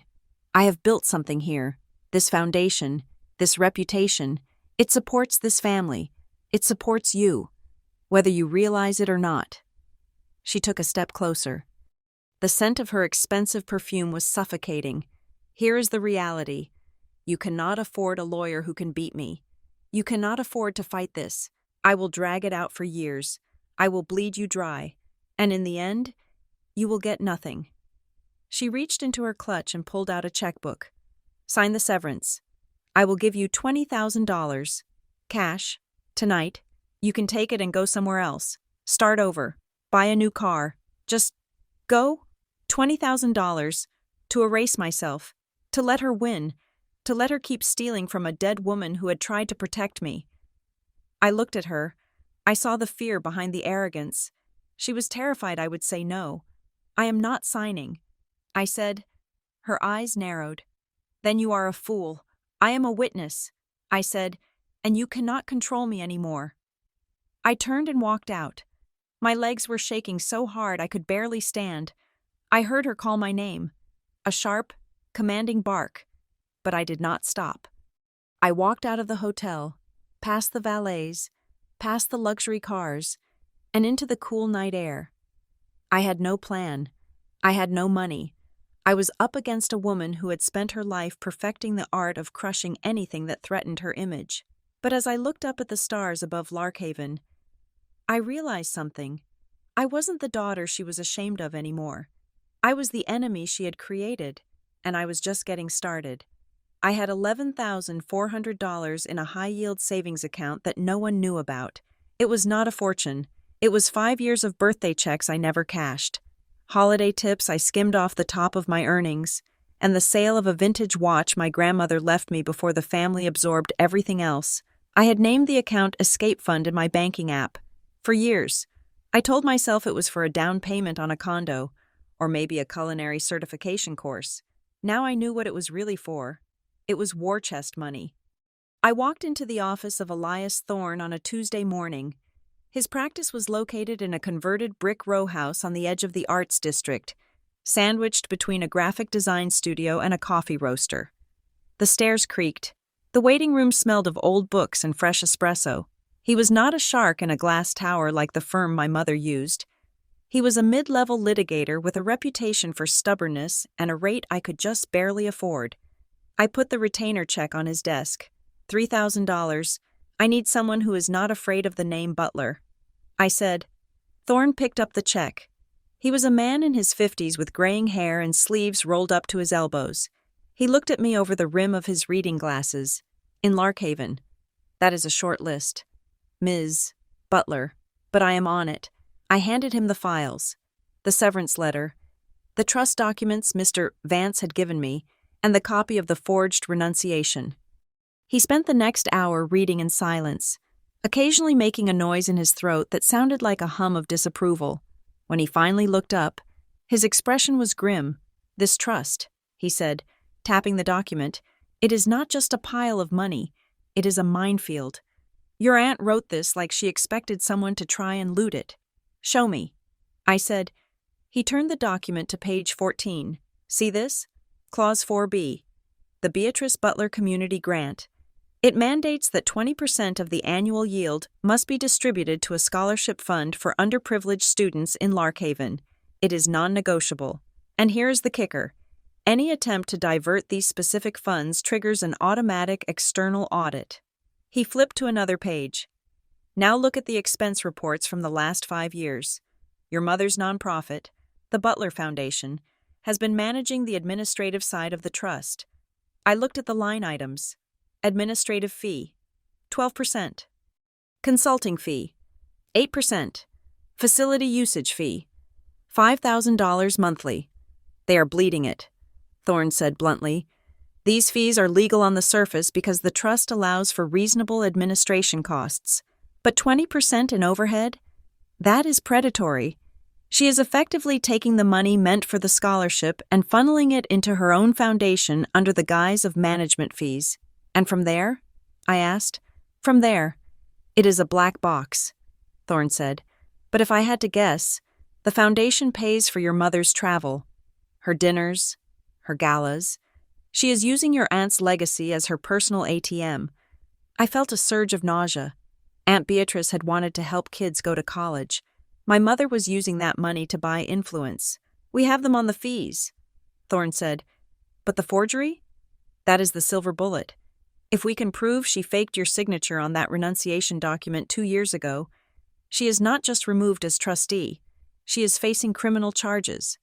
I have built something here. This foundation, this reputation. It supports this family. It supports you, whether you realize it or not. She took a step closer. The scent of her expensive perfume was suffocating. Here is the reality. You cannot afford a lawyer who can beat me. You cannot afford to fight this. I will drag it out for years. I will bleed you dry. And in the end, you will get nothing. She reached into her clutch and pulled out a checkbook. Sign the severance. I will give you $20,000. Cash. Tonight. You can take it and go somewhere else. Start over. Buy a new car. Just go. $20,000. To erase myself. To let her win. To let her keep stealing from a dead woman who had tried to protect me. I looked at her. I saw the fear behind the arrogance. She was terrified I would say no. I am not signing. I said. Her eyes narrowed. Then you are a fool. I am a witness, I said, and you cannot control me anymore. I turned and walked out. My legs were shaking so hard I could barely stand. I heard her call my name. A sharp, commanding bark. But I did not stop. I walked out of the hotel, past the valets, past the luxury cars, and into the cool night air. I had no plan. I had no money. I was up against a woman who had spent her life perfecting the art of crushing anything that threatened her image. But as I looked up at the stars above Larkhaven, I realized something. I wasn't the daughter she was ashamed of anymore. I was the enemy she had created, and I was just getting started. I had $11,400 in a high-yield savings account that no one knew about. It was not a fortune. It was 5 years of birthday checks I never cashed. Holiday tips I skimmed off the top of my earnings, and the sale of a vintage watch my grandmother left me before the family absorbed everything else. I had named the account Escape Fund in my banking app. For years, I told myself it was for a down payment on a condo, or maybe a culinary certification course. Now I knew what it was really for. It was war chest money. I walked into the office of Elias Thorne on a Tuesday morning. His practice was located in a converted brick row house on the edge of the Arts District, sandwiched between a graphic design studio and a coffee roaster. The stairs creaked. The waiting room smelled of old books and fresh espresso. He was not a shark in a glass tower like the firm my mother used. He was a mid-level litigator with a reputation for stubbornness and a rate I could just barely afford. I put the retainer check on his desk. $3,000. I need someone who is not afraid of the name Butler. I said. Thorne picked up the check. He was a man in his 50s with graying hair and sleeves rolled up to his elbows. He looked at me over the rim of his reading glasses. In Larkhaven. That is a short list. Ms. Butler. But I am on it. I handed him the files, the severance letter, the trust documents Mr. Vance had given me, and the copy of the forged renunciation. He spent the next hour reading in silence, occasionally making a noise in his throat that sounded like a hum of disapproval. When he finally looked up, his expression was grim. This trust, he said, tapping the document, it is not just a pile of money, it is a minefield. Your aunt wrote this like she expected someone to try and loot it. Show me. I said. He turned the document to page 14. See this? Clause 4B. The Beatrice Butler Community Grant. It mandates that 20% of the annual yield must be distributed to a scholarship fund for underprivileged students in Larkhaven. It is non-negotiable. And here's the kicker. Any attempt to divert these specific funds triggers an automatic external audit. He flipped to another page. Now look at the expense reports from the last 5 years. Your mother's nonprofit, the Butler Foundation, has been managing the administrative side of the trust. I looked at the line items. Administrative fee, 12%. Consulting fee, 8%. Facility usage fee, $5,000 monthly. They are bleeding it, Thorne said bluntly. These fees are legal on the surface because the trust allows for reasonable administration costs. But 20% in overhead? That is predatory. She is effectively taking the money meant for the scholarship and funneling it into her own foundation under the guise of management fees. And from there? I asked. From there. It is a black box, Thorne said. But if I had to guess, the foundation pays for your mother's travel, her dinners, her galas. She is using your aunt's legacy as her personal ATM. I felt a surge of nausea. Aunt Beatrice had wanted to help kids go to college. My mother was using that money to buy influence. We have them on the fees, Thorne said. But the forgery? That is the silver bullet. If we can prove she faked your signature on that renunciation document 2 years ago, she is not just removed as trustee. She is facing criminal charges.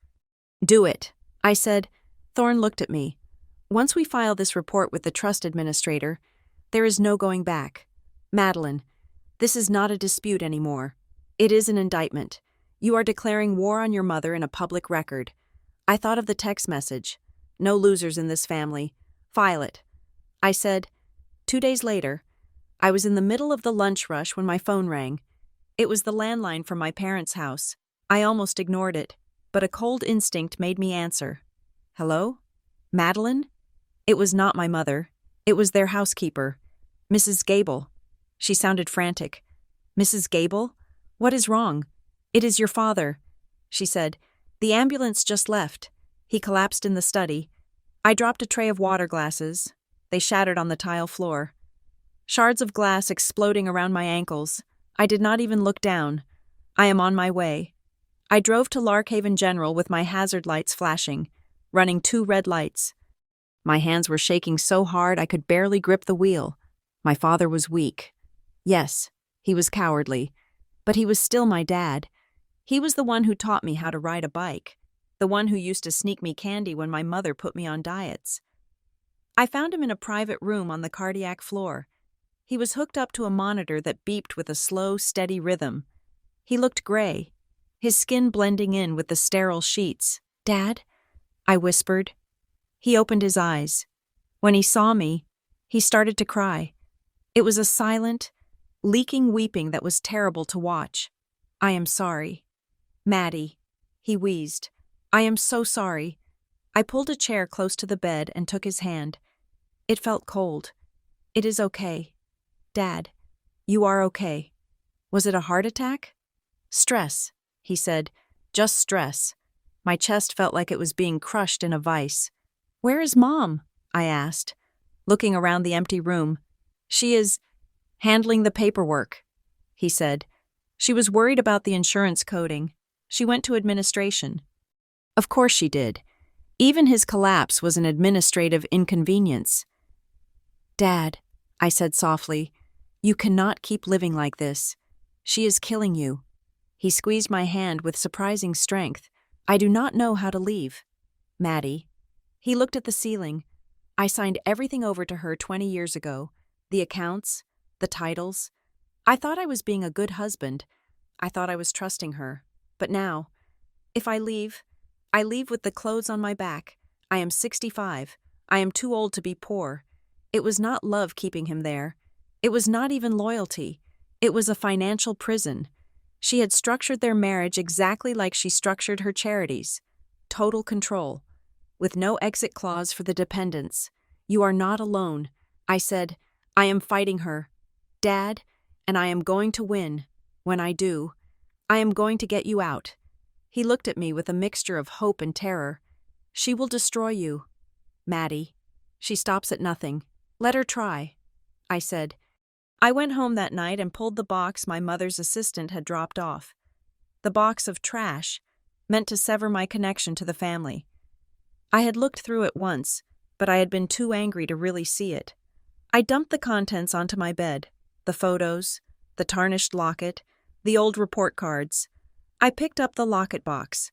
Do it, I said. Thorne looked at me. Once we file this report with the trust administrator, there is no going back. Madeline, this is not a dispute anymore. It is an indictment. You are declaring war on your mother in a public record. I thought of the text message. No losers in this family. File it. I said. 2 days later, I was in the middle of the lunch rush when my phone rang. It was the landline from my parents' house. I almost ignored it, but a cold instinct made me answer. Hello? Madeline? It was not my mother. It was their housekeeper, Mrs. Gable. She sounded frantic. Mrs. Gable? What is wrong? It is your father, she said. The ambulance just left. He collapsed in the study. I dropped a tray of water glasses. They shattered on the tile floor. Shards of glass exploding around my ankles. I did not even look down. I am on my way. I drove to Larkhaven General with my hazard lights flashing, running 2 red lights. My hands were shaking so hard I could barely grip the wheel. My father was weak. Yes, he was cowardly, but he was still my dad. He was the one who taught me how to ride a bike, the one who used to sneak me candy when my mother put me on diets. I found him in a private room on the cardiac floor. He was hooked up to a monitor that beeped with a slow, steady rhythm. He looked gray, his skin blending in with the sterile sheets. Dad? I whispered. He opened his eyes. When he saw me, he started to cry. It was a silent, leaking weeping that was terrible to watch. I am sorry. Maddie, he wheezed. I am so sorry. I pulled a chair close to the bed and took his hand. It felt cold. It is okay. Dad, you are okay. Was it a heart attack? Stress, he said. Just stress. My chest felt like it was being crushed in a vice. "Where is Mom?" I asked, looking around the empty room. "She is handling the paperwork," he said. "She was worried about the insurance coding. She went to administration." Of course she did. Even his collapse was an administrative inconvenience. "Dad," I said softly, "you cannot keep living like this. She is killing you." He squeezed my hand with surprising strength. "I do not know how to leave. Maddie." He looked at the ceiling. "I signed everything over to her 20 years ago. The accounts, the titles. I thought I was being a good husband. I thought I was trusting her. But now, if I leave with the clothes on my back. I am 65. I am too old to be poor. It was not love keeping him there. It was not even loyalty. It was a financial prison. She had structured their marriage exactly like she structured her charities. Total control. With no exit clause for the dependents. You are not alone." I said, "I am fighting her, Dad, and I am going to win. When I do, I am going to get you out." He looked at me with a mixture of hope and terror. "She will destroy you, Maddie. She stops at nothing. Let her try," I said. I went home that night and pulled the box my mother's assistant had dropped off. The box of trash, meant to sever my connection to the family. I had looked through it once, but I had been too angry to really see it. I dumped the contents onto my bed, the photos, the tarnished locket, the old report cards. I picked up the locket box.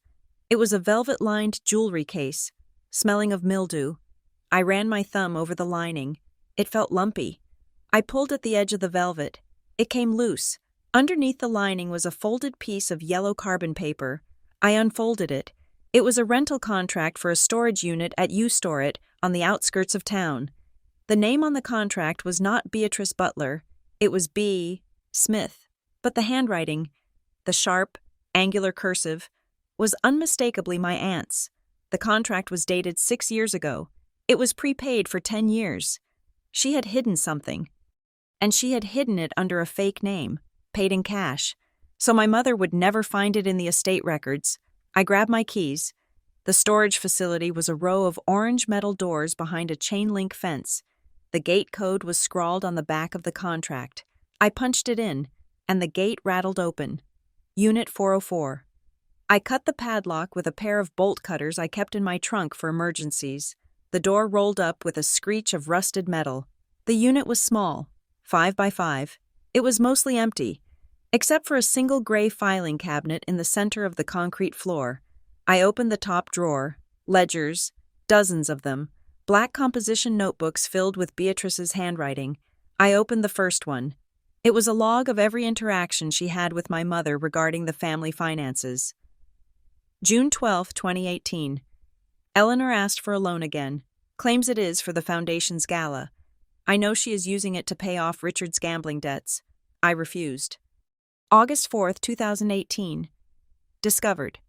It was a velvet-lined jewelry case, smelling of mildew. I ran my thumb over the lining. It felt lumpy. I pulled at the edge of the velvet. It came loose. Underneath the lining was a folded piece of yellow carbon paper. I unfolded it. It was a rental contract for a storage unit at U-Store It on the outskirts of town. The name on the contract was not Beatrice Butler. It was B. Smith. But the handwriting, the sharp, angular cursive, was unmistakably my aunt's. The contract was dated 6 years ago. It was prepaid for 10 years. She had hidden something. And she had hidden it under a fake name, paid in cash. So my mother would never find it in the estate records. I grabbed my keys. The storage facility was a row of orange metal doors behind a chain-link fence. The gate code was scrawled on the back of the contract. I punched it in, and the gate rattled open. Unit 404. I cut the padlock with a pair of bolt cutters I kept in my trunk for emergencies. The door rolled up with a screech of rusted metal. The unit was small, 5 by 5. It was mostly empty, except for a single gray filing cabinet in the center of the concrete floor. I opened the top drawer. Ledgers, dozens of them. Black composition notebooks filled with Beatrice's handwriting. I opened the first one. It was a log of every interaction she had with my mother regarding the family finances. June 12, 2018. Eleanor asked for a loan again. Claims it is for the foundation's gala. I know she is using it to pay off Richard's gambling debts. I refused. August 4, 2018. Discovered.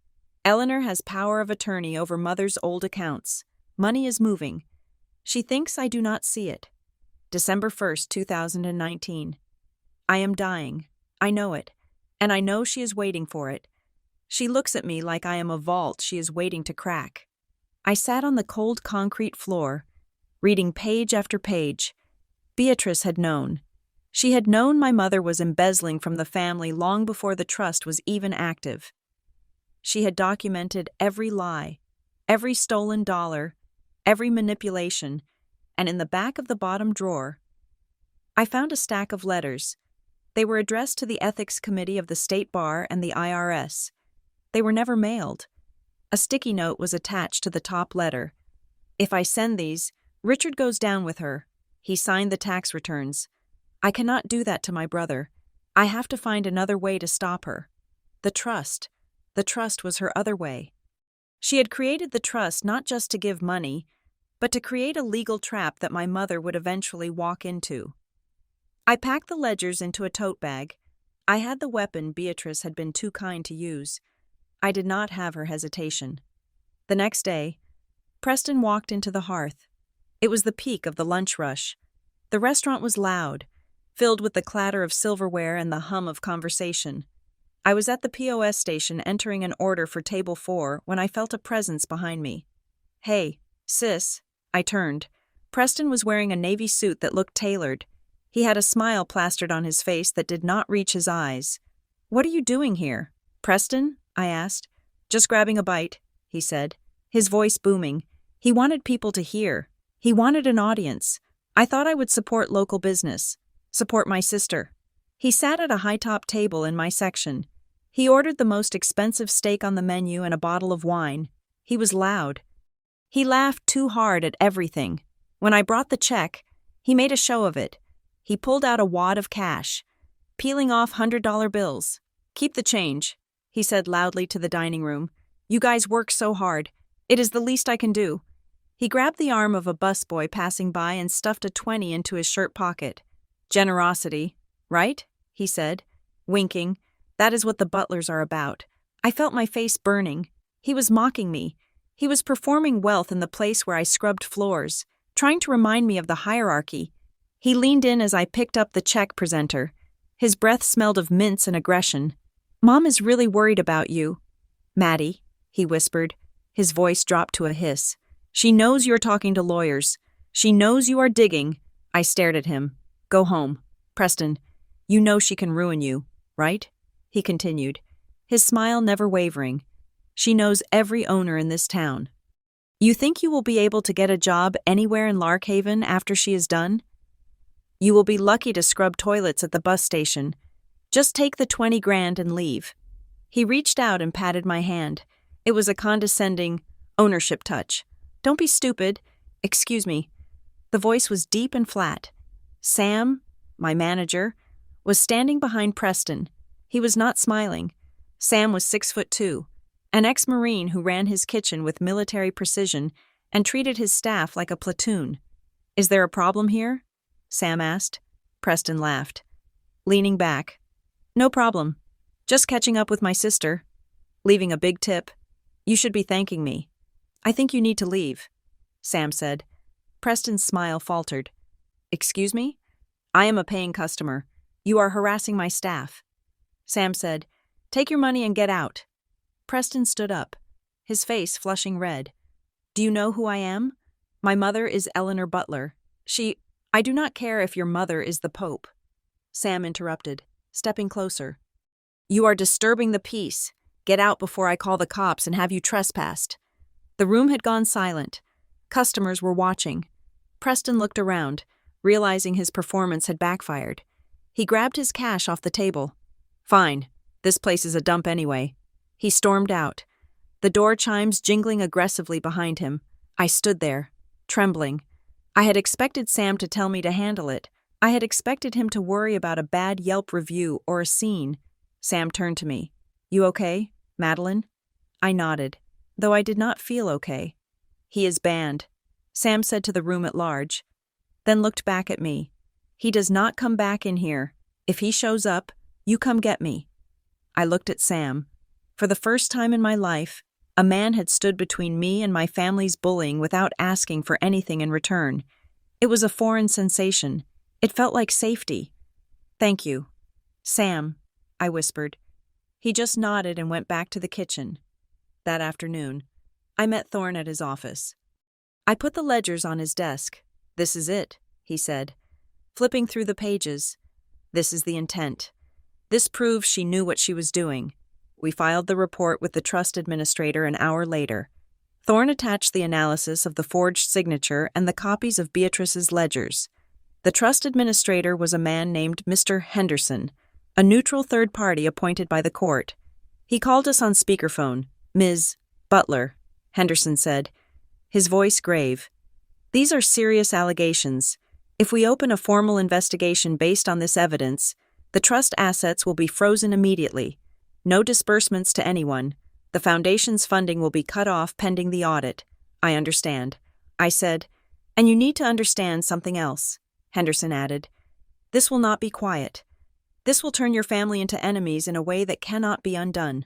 Eleanor has power of attorney over mother's old accounts. Money is moving. She thinks I do not see it. December 1st, 2019. I am dying. I know it. And I know she is waiting for it. She looks at me like I am a vault she is waiting to crack. I sat on the cold concrete floor, reading page after page. Beatrice had known. She had known my mother was embezzling from the family long before the trust was even active. She had documented every lie, every stolen dollar, every manipulation, and in the back of the bottom drawer, I found a stack of letters. They were addressed to the Ethics Committee of the State Bar and the IRS. They were never mailed. A sticky note was attached to the top letter. If I send these, Richard goes down with her. He signed the tax returns. I cannot do that to my brother. I have to find another way to stop her. The trust was her other way. She had created the trust not just to give money, but to create a legal trap that my mother would eventually walk into. I packed the ledgers into a tote bag. I had the weapon Beatrice had been too kind to use. I did not have her hesitation. The next day, Preston walked into the hearth. It was the peak of the lunch rush. The restaurant was loud, filled with the clatter of silverware and the hum of conversation. I was at the POS station entering an order for table 4 when I felt a presence behind me. Hey, sis, I turned. Preston was wearing a navy suit that looked tailored. He had a smile plastered on his face that did not reach his eyes. What are you doing here? Preston? I asked. Just grabbing a bite, he said, his voice booming. He wanted people to hear. He wanted an audience. I thought I would support local business. Support my sister. He sat at a high-top table in my section. He ordered the most expensive steak on the menu and a bottle of wine. He was loud. He laughed too hard at everything. When I brought the check, he made a show of it. He pulled out a wad of cash, peeling off $100 bills. Keep the change, he said loudly to the dining room. You guys work so hard. It is the least I can do. He grabbed the arm of a busboy passing by and stuffed a 20 into his shirt pocket. Generosity, right? He said, winking. That is what the butlers are about. I felt my face burning. He was mocking me. He was performing wealth in the place where I scrubbed floors, trying to remind me of the hierarchy. He leaned in as I picked up the check presenter. His breath smelled of mints and aggression. Mom is really worried about you. Maddie, he whispered. His voice dropped to a hiss. She knows you're talking to lawyers. She knows you are digging. I stared at him. Go home. Preston, you know she can ruin you, right? He continued, his smile never wavering. She knows every owner in this town. You think you will be able to get a job anywhere in Larkhaven after she is done? You will be lucky to scrub toilets at the bus station. Just take the 20 grand and leave. He reached out and patted my hand. It was a condescending ownership touch. Don't be stupid. Excuse me. The voice was deep and flat. Sam, my manager, was standing behind Preston. He was not smiling. Sam was 6'2", an ex-Marine who ran his kitchen with military precision and treated his staff like a platoon. Is there a problem here? Sam asked. Preston laughed. Leaning back. No problem. Just catching up with my sister. Leaving a big tip. You should be thanking me. I think you need to leave, Sam said. Preston's smile faltered. Excuse me? I am a paying customer. You are harassing my staff. Sam said, take your money and get out. Preston stood up, his face flushing red. Do you know who I am? My mother is Eleanor Butler. I do not care if your mother is the Pope. Sam interrupted, stepping closer. You are disturbing the peace. Get out before I call the cops and have you trespassed. The room had gone silent. Customers were watching. Preston looked around, realizing his performance had backfired. He grabbed his cash off the table. Fine. This place is a dump anyway. He stormed out, the door chimes jingling aggressively behind him. I stood there, trembling. I had expected Sam to tell me to handle it. I had expected him to worry about a bad Yelp review or a scene. Sam turned to me. You okay, Madeline? I nodded, though I did not feel okay. He is banned, Sam said to the room at large, then looked back at me. He does not come back in here. If he shows up, you come get me. I looked at Sam. For the first time in my life, a man had stood between me and my family's bullying without asking for anything in return. It was a foreign sensation. It felt like safety. Thank you. Sam, I whispered. He just nodded and went back to the kitchen. That afternoon, I met Thorne at his office. I put the ledgers on his desk. This is it, he said, flipping through the pages. This is the intent. This proves she knew what she was doing. We filed the report with the trust administrator an hour later. Thorne attached the analysis of the forged signature and the copies of Beatrice's ledgers. The trust administrator was a man named Mr. Henderson, a neutral third party appointed by the court. He called us on speakerphone. Ms. Butler, Henderson said, his voice grave. These are serious allegations. If we open a formal investigation based on this evidence, the trust assets will be frozen immediately. No disbursements to anyone. The foundation's funding will be cut off pending the audit. I understand. I said, and you need to understand something else, Henderson added. This will not be quiet. This will turn your family into enemies in a way that cannot be undone.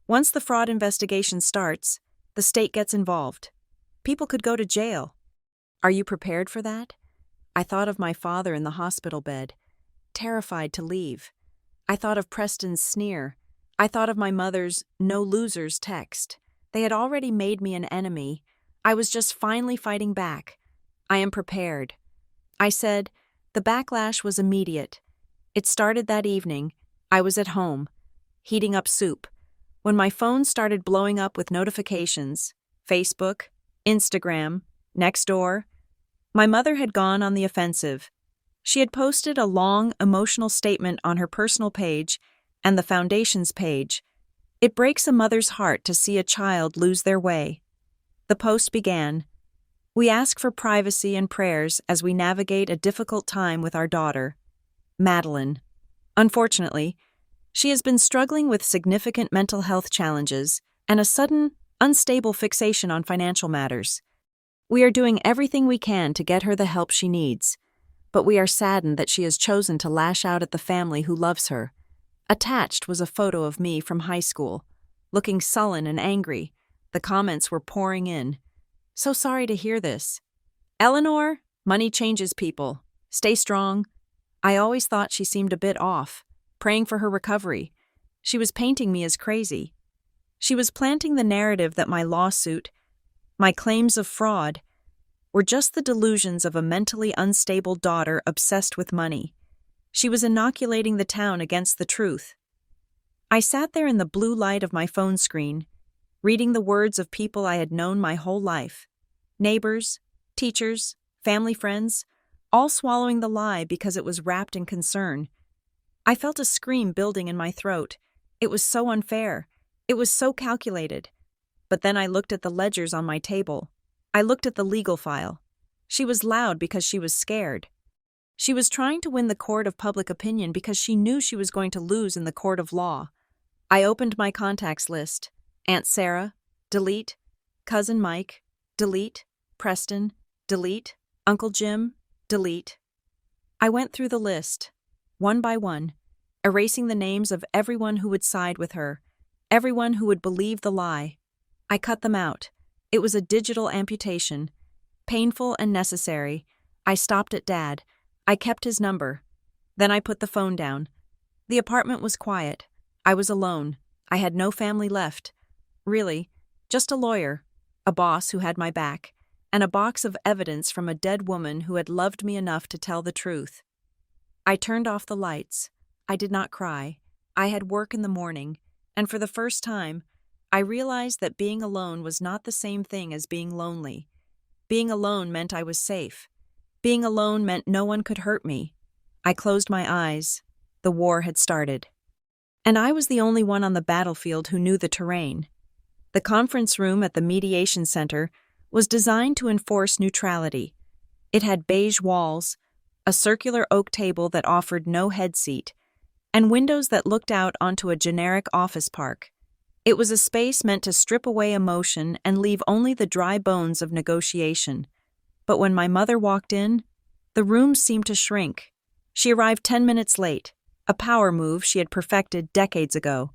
Once the fraud investigation starts, the state gets involved. People could go to jail. Are you prepared for that? I thought of my father in the hospital bed, terrified to leave. I thought of Preston's sneer. I thought of my mother's "no losers" text. They had already made me an enemy. I was just finally fighting back. I am prepared. I said, the backlash was immediate. It started that evening. I was at home, heating up soup, when my phone started blowing up with notifications. Facebook, Instagram, Nextdoor. My mother had gone on the offensive. She had posted a long, emotional statement on her personal page and the Foundation's page. It breaks a mother's heart to see a child lose their way. The post began, "We ask for privacy and prayers as we navigate a difficult time with our daughter, Madeline. Unfortunately, she has been struggling with significant mental health challenges and a sudden, unstable fixation on financial matters. We are doing everything we can to get her the help she needs, but we are saddened that she has chosen to lash out at the family who loves her." Attached was a photo of me from high school, looking sullen and angry. The comments were pouring in. "So sorry to hear this. Eleanor, money changes people. Stay strong." I always thought she seemed a bit off, praying for her recovery. She was painting me as crazy. She was planting the narrative that my lawsuit, my claims of fraud, were just the delusions of a mentally unstable daughter obsessed with money. She was inoculating the town against the truth. I sat there in the blue light of my phone screen, reading the words of people I had known my whole life. Neighbors, teachers, family friends, all swallowing the lie because it was wrapped in concern. I felt a scream building in my throat. It was so unfair. It was so calculated. But then I looked at the ledgers on my table. I looked at the legal file. She was loud because she was scared. She was trying to win the court of public opinion because she knew she was going to lose in the court of law. I opened my contacts list. Aunt Sarah, delete. Cousin Mike, delete. Preston, delete. Uncle Jim, delete. I went through the list, one by one, erasing the names of everyone who would side with her, everyone who would believe the lie. I cut them out. It was a digital amputation, painful and necessary. I stopped at Dad. I kept his number. Then I put the phone down. The apartment was quiet. I was alone. I had no family left. Really, just a lawyer, a boss who had my back, and a box of evidence from a dead woman who had loved me enough to tell the truth. I turned off the lights. I did not cry. I had work in the morning, and for the first time, I realized that being alone was not the same thing as being lonely. Being alone meant I was safe. Being alone meant no one could hurt me. I closed my eyes. The war had started. And I was the only one on the battlefield who knew the terrain. The conference room at the mediation center was designed to enforce neutrality. It had beige walls, a circular oak table that offered no head seat, and windows that looked out onto a generic office park. It was a space meant to strip away emotion and leave only the dry bones of negotiation. But when my mother walked in, the room seemed to shrink. She arrived 10 minutes late, a power move she had perfected decades ago.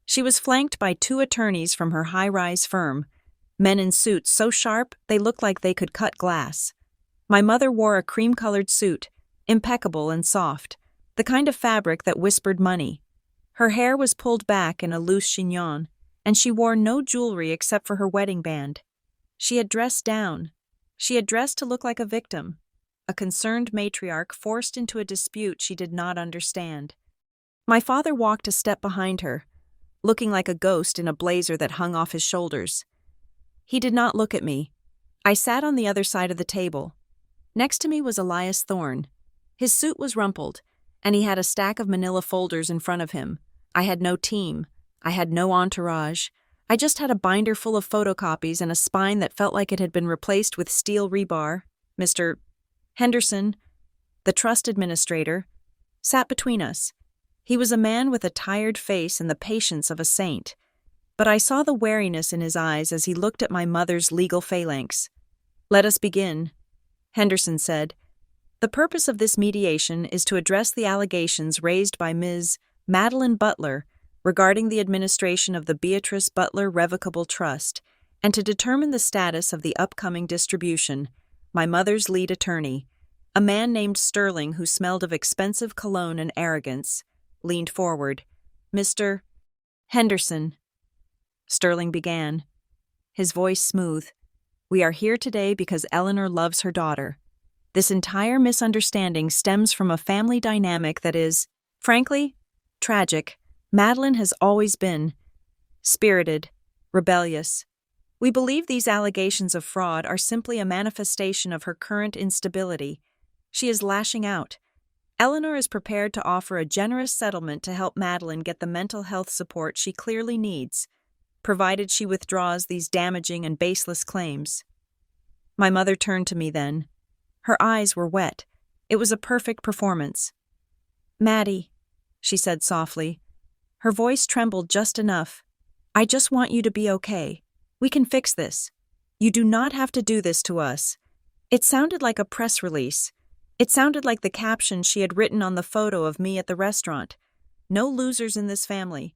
She was flanked by 2 attorneys from her high-rise firm, men in suits so sharp they looked like they could cut glass. My mother wore a cream-colored suit, impeccable and soft, the kind of fabric that whispered money. Her hair was pulled back in a loose chignon, and she wore no jewelry except for her wedding band. She had dressed down. She had dressed to look like a victim, a concerned matriarch forced into a dispute she did not understand. My father walked a step behind her, looking like a ghost in a blazer that hung off his shoulders. He did not look at me. I sat on the other side of the table. Next to me was Elias Thorne. His suit was rumpled, and he had a stack of manila folders in front of him. I had no team. I had no entourage. I just had a binder full of photocopies and a spine that felt like it had been replaced with steel rebar. Mr. Henderson, the trust administrator, sat between us. He was a man with a tired face and the patience of a saint, but I saw the wariness in his eyes as he looked at my mother's legal phalanx. "Let us begin," Henderson said. "The purpose of this mediation is to address the allegations raised by Ms. Madeline Butler regarding the administration of the Beatrice Butler Revocable Trust, and to determine the status of the upcoming distribution." My mother's lead attorney, a man named Sterling who smelled of expensive cologne and arrogance, leaned forward. "Mr. Henderson, Sterling began, his voice smooth. We are here today because Eleanor loves her daughter. This entire misunderstanding stems from a family dynamic that is, frankly, tragic. Madeline has always been spirited, rebellious. We believe these allegations of fraud are simply a manifestation of her current instability. She is lashing out. Eleanor is prepared to offer a generous settlement to help Madeline get the mental health support she clearly needs, provided she withdraws these damaging and baseless claims. My mother turned to me then. Her eyes were wet. It was a perfect performance. Maddie, she said softly. Her voice trembled just enough. I just want you to be okay. We can fix this. You do not have to do this to us. It sounded like a press release. It sounded like the caption she had written on the photo of me at the restaurant. No losers in this family.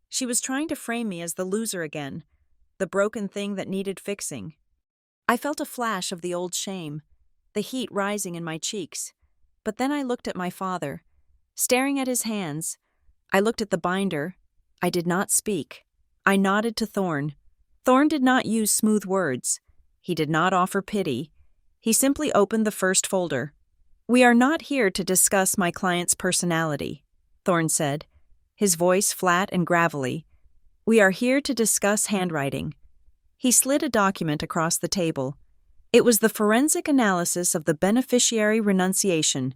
She was trying to frame me as the loser again, the broken thing that needed fixing. I felt a flash of the old shame, the heat rising in my cheeks. But then I looked at my father, staring at his hands. I looked at the binder. I did not speak. I nodded to Thorne. Thorne did not use smooth words. He did not offer pity. He simply opened the first folder. We are not here to discuss my client's personality, Thorne said, his voice flat and gravelly. We are here to discuss handwriting. He slid a document across the table. It was the forensic analysis of the beneficiary renunciation.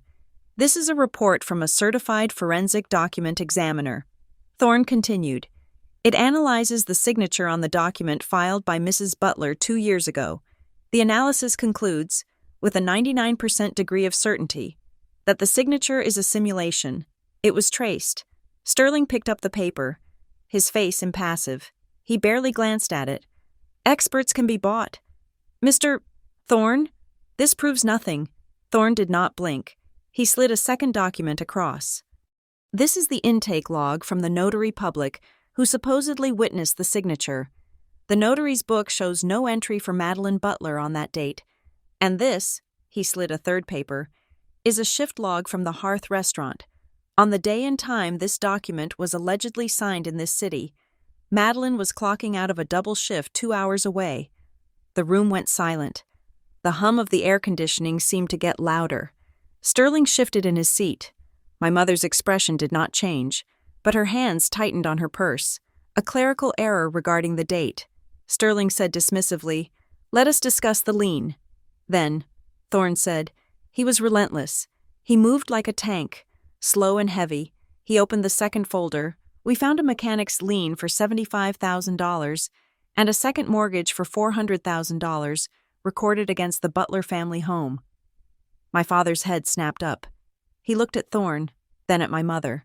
This is a report from a certified forensic document examiner. Thorne continued. It analyzes the signature on the document filed by Mrs. Butler 2 years ago. The analysis concludes, with a 99% degree of certainty, that the signature is a simulation. It was traced. Sterling picked up the paper, his face impassive. He barely glanced at it. Experts can be bought. Mr. Thorne, this proves nothing. Thorne did not blink. He slid a second document across. This is the intake log from the notary public who supposedly witnessed the signature. The notary's book shows no entry for Madeline Butler on that date. And this, he slid a third paper, is a shift log from the Hearth restaurant. On the day and time this document was allegedly signed in this city, Madeline was clocking out of a double shift 2 hours away. The room went silent. The hum of the air conditioning seemed to get louder. Sterling shifted in his seat. My mother's expression did not change, but her hands tightened on her purse. A clerical error regarding the date. Sterling said dismissively, "Let us discuss the lien." Then, Thorne said, he was relentless. He moved like a tank, slow and heavy. He opened the second folder. We found a mechanic's lien for $75,000 and a second mortgage for $400,000 recorded against the Butler family home. My father's head snapped up. He looked at Thorne, then at my mother.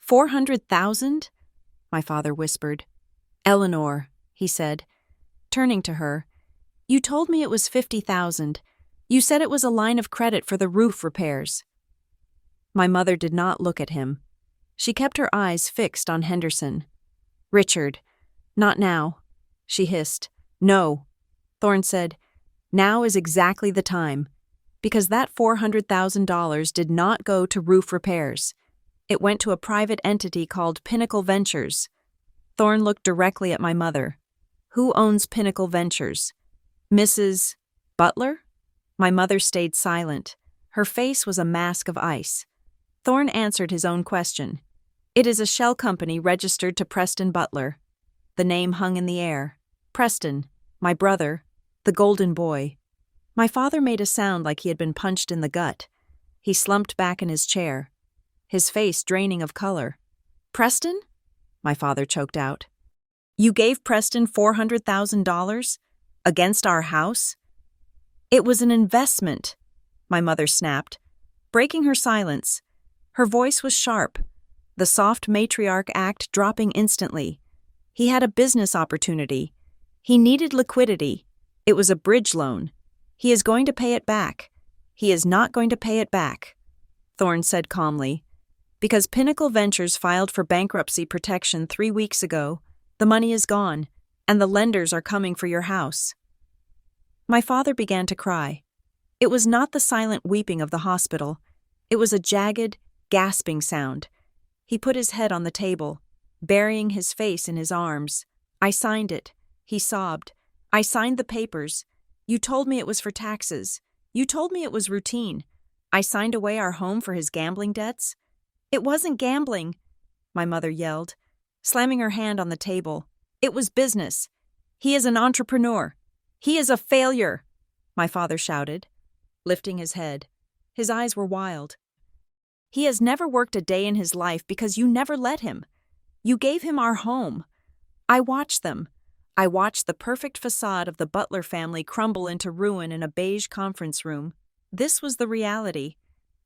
$400,000? My father whispered. Eleanor, he said, turning to her. You told me it was $50,000. You said it was a line of credit for the roof repairs. My mother did not look at him. She kept her eyes fixed on Henderson. Richard, not now, she hissed. No, Thorne said. Now is exactly the time. Because that $400,000 did not go to roof repairs. It went to a private entity called Pinnacle Ventures. Thorne looked directly at my mother. Who owns Pinnacle Ventures? Mrs. Butler? My mother stayed silent. Her face was a mask of ice. Thorne answered his own question. It is a shell company registered to Preston Butler. The name hung in the air. Preston, my brother, the golden boy. My father made a sound like he had been punched in the gut. He slumped back in his chair, his face draining of color. Preston? My father choked out. You gave Preston $400,000? Against our house? It was an investment, my mother snapped, breaking her silence. Her voice was sharp, the soft matriarch act dropping instantly. He had a business opportunity. He needed liquidity. It was a bridge loan. He is going to pay it back. He is not going to pay it back, Thorne said calmly. Because Pinnacle Ventures filed for bankruptcy protection 3 weeks ago, the money is gone, and the lenders are coming for your house. My father began to cry. It was not the silent weeping of the hospital. It was a jagged, gasping sound. He put his head on the table. burying his face in his arms. "I signed it," he sobbed. "I signed the papers. You told me it was for taxes. You told me it was routine. I signed away our home for his gambling debts." "It wasn't gambling," my mother yelled, slamming her hand on the table. "It was business. He is an entrepreneur. He is a failure," my father shouted, lifting his head. His eyes were wild. "He has never worked a day in his life because you never let him. You gave him our home. I watched them. I watched the perfect facade of the Butler family crumble into ruin in a beige conference room. This was the reality.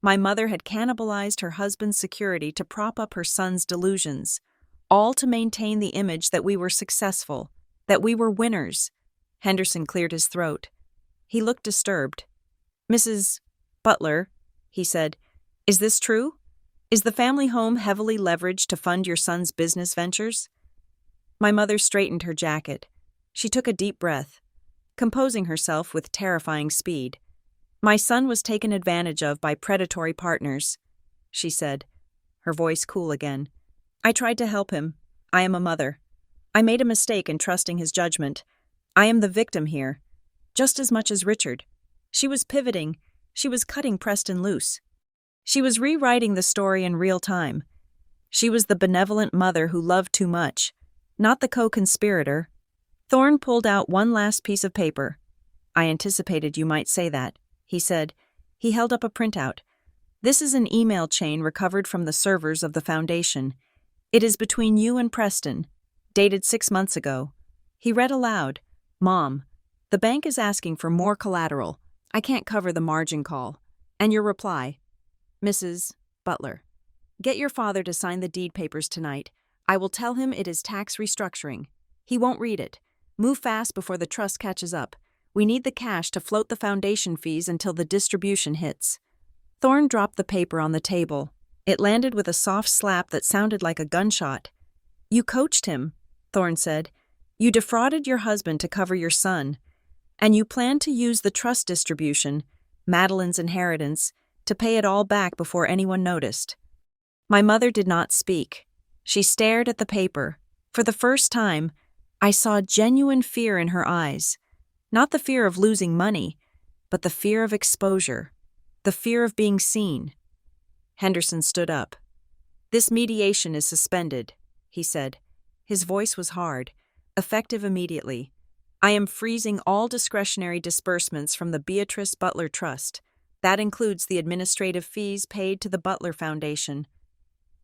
My mother had cannibalized her husband's security to prop up her son's delusions, all to maintain the image that we were successful, that we were winners." Henderson cleared his throat. He looked disturbed. "Mrs. Butler," he said, "is this true? Is the family home heavily leveraged to fund your son's business ventures?" My mother straightened her jacket. She took a deep breath, composing herself with terrifying speed. "My son was taken advantage of by predatory partners," she said, her voice cool again. "I tried to help him. I am a mother. I made a mistake in trusting his judgment. I am the victim here, just as much as Richard. She was pivoting. She was cutting Preston loose. She was rewriting the story in real time. She was the benevolent mother who loved too much, not the co-conspirator." Thorne pulled out one last piece of paper. "I anticipated you might say that," he said. He held up a printout. "This is an email chain recovered from the servers of the foundation. It is between you and Preston, dated 6 months ago." He read aloud, "Mom, the bank is asking for more collateral. I can't cover the margin call. And your reply, Mrs. Butler. Get your father to sign the deed papers tonight. I will tell him it is tax restructuring. He won't read it. Move fast before the trust catches up. We need the cash to float the foundation fees until the distribution hits." Thorne dropped the paper on the table. It landed with a soft slap that sounded like a gunshot. "You coached him," Thorne said. "You defrauded your husband to cover your son. And you planned to use the trust distribution, Madeline's inheritance, to pay it all back before anyone noticed." My mother did not speak. She stared at the paper. For the first time, I saw genuine fear in her eyes. Not the fear of losing money, but the fear of exposure, the fear of being seen. Henderson stood up. "This mediation is suspended," he said. His voice was hard, effective immediately. "I am freezing all discretionary disbursements from the Beatrice Butler Trust. That includes the administrative fees paid to the Butler Foundation."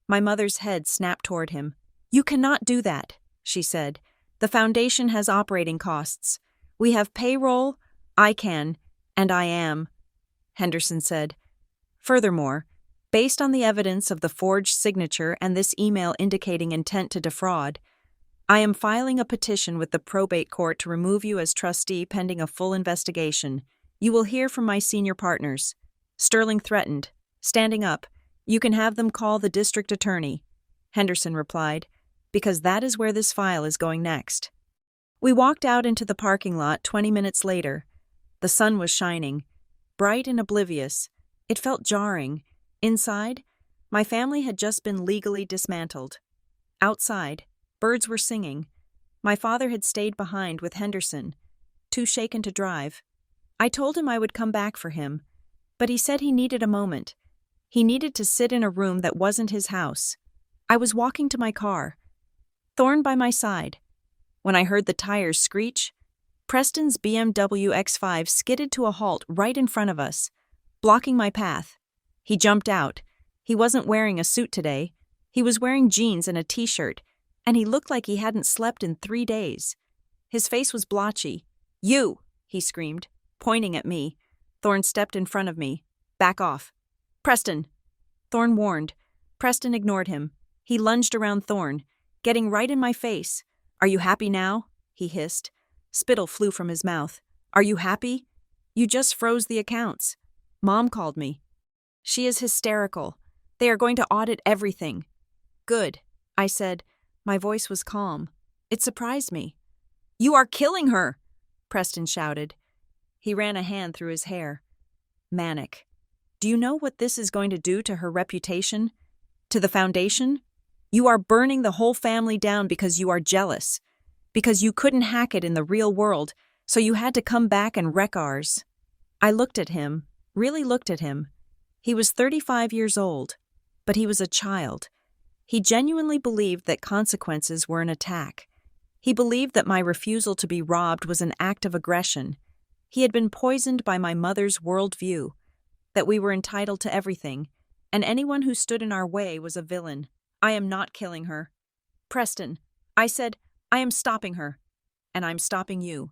My mother's head snapped toward him. "You cannot do that," she said. "The foundation has operating costs. We have payroll. I can, and I am," Henderson said. "Furthermore, based on the evidence of the forged signature and this email indicating intent to defraud, I am filing a petition with the probate court to remove you as trustee pending a full investigation. You will hear from my senior partners." Sterling threatened, standing up. "You can have them call the district attorney," Henderson replied, "because that is where this file is going next." We walked out into the parking lot 20 minutes later. The sun was shining, bright and oblivious. It felt jarring. Inside, my family had just been legally dismantled. Outside, birds were singing. My father had stayed behind with Henderson, too shaken to drive. I told him I would come back for him, but he said he needed a moment. He needed to sit in a room that wasn't his house. I was walking to my car, Thorne by my side. When I heard the tires screech, Preston's BMW X5 skidded to a halt right in front of us, blocking my path. He jumped out. He wasn't wearing a suit today. He was wearing jeans and a t-shirt, and he looked like he hadn't slept in 3 days. His face was blotchy. "You!" he screamed, pointing at me. Thorne stepped in front of me. "Back off." "Preston!" Thorne warned. Preston ignored him. He lunged around Thorne, getting right in my face. "Are you happy now?" he hissed. Spittle flew from his mouth. "Are you happy? You just froze the accounts. Mom called me. She is hysterical. They are going to audit everything." "Good," I said. My voice was calm. It surprised me. "You are killing her!" Preston shouted. He ran a hand through his hair. "Manic. Do you know what this is going to do to her reputation? To the foundation? You are burning the whole family down because you are jealous. Because you couldn't hack it in the real world, so you had to come back and wreck ours." I looked at him, really looked at him. He was 35 years old, but he was a child. He genuinely believed that consequences were an attack. He believed that my refusal to be robbed was an act of aggression. He had been poisoned by my mother's worldview, that we were entitled to everything, and anyone who stood in our way was a villain. "I am not killing her. Preston," I said, "I am stopping her. And I'm stopping you.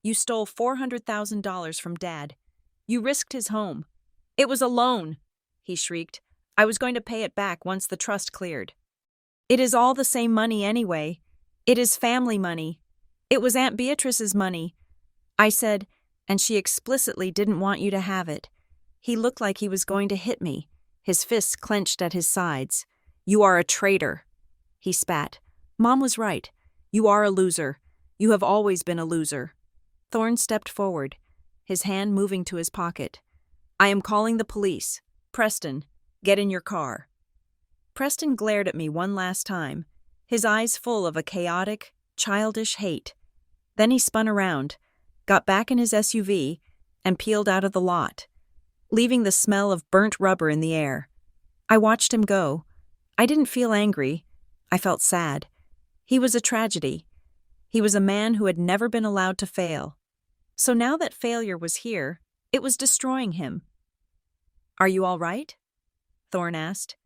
You stole $400,000 from Dad. You risked his home. It was a loan," he shrieked. "I was going to pay it back once the trust cleared. It is all the same money anyway. It is family money. It was Aunt Beatrice's money," I said, "and she explicitly didn't want you to have it." He looked like he was going to hit me, his fists clenched at his sides. "You are a traitor," he spat. "Mom was right. You are a loser. You have always been a loser." Thorne stepped forward, his hand moving to his pocket. "I am calling the police. Preston, get in your car." Preston glared at me one last time, his eyes full of a chaotic, childish hate. Then he spun around, got back in his SUV, and peeled out of the lot, leaving the smell of burnt rubber in the air. I watched him go. I didn't feel angry. I felt sad. He was a tragedy. He was a man who had never been allowed to fail. So now that failure was here, it was destroying him. "Are you all right?" Thorne asked.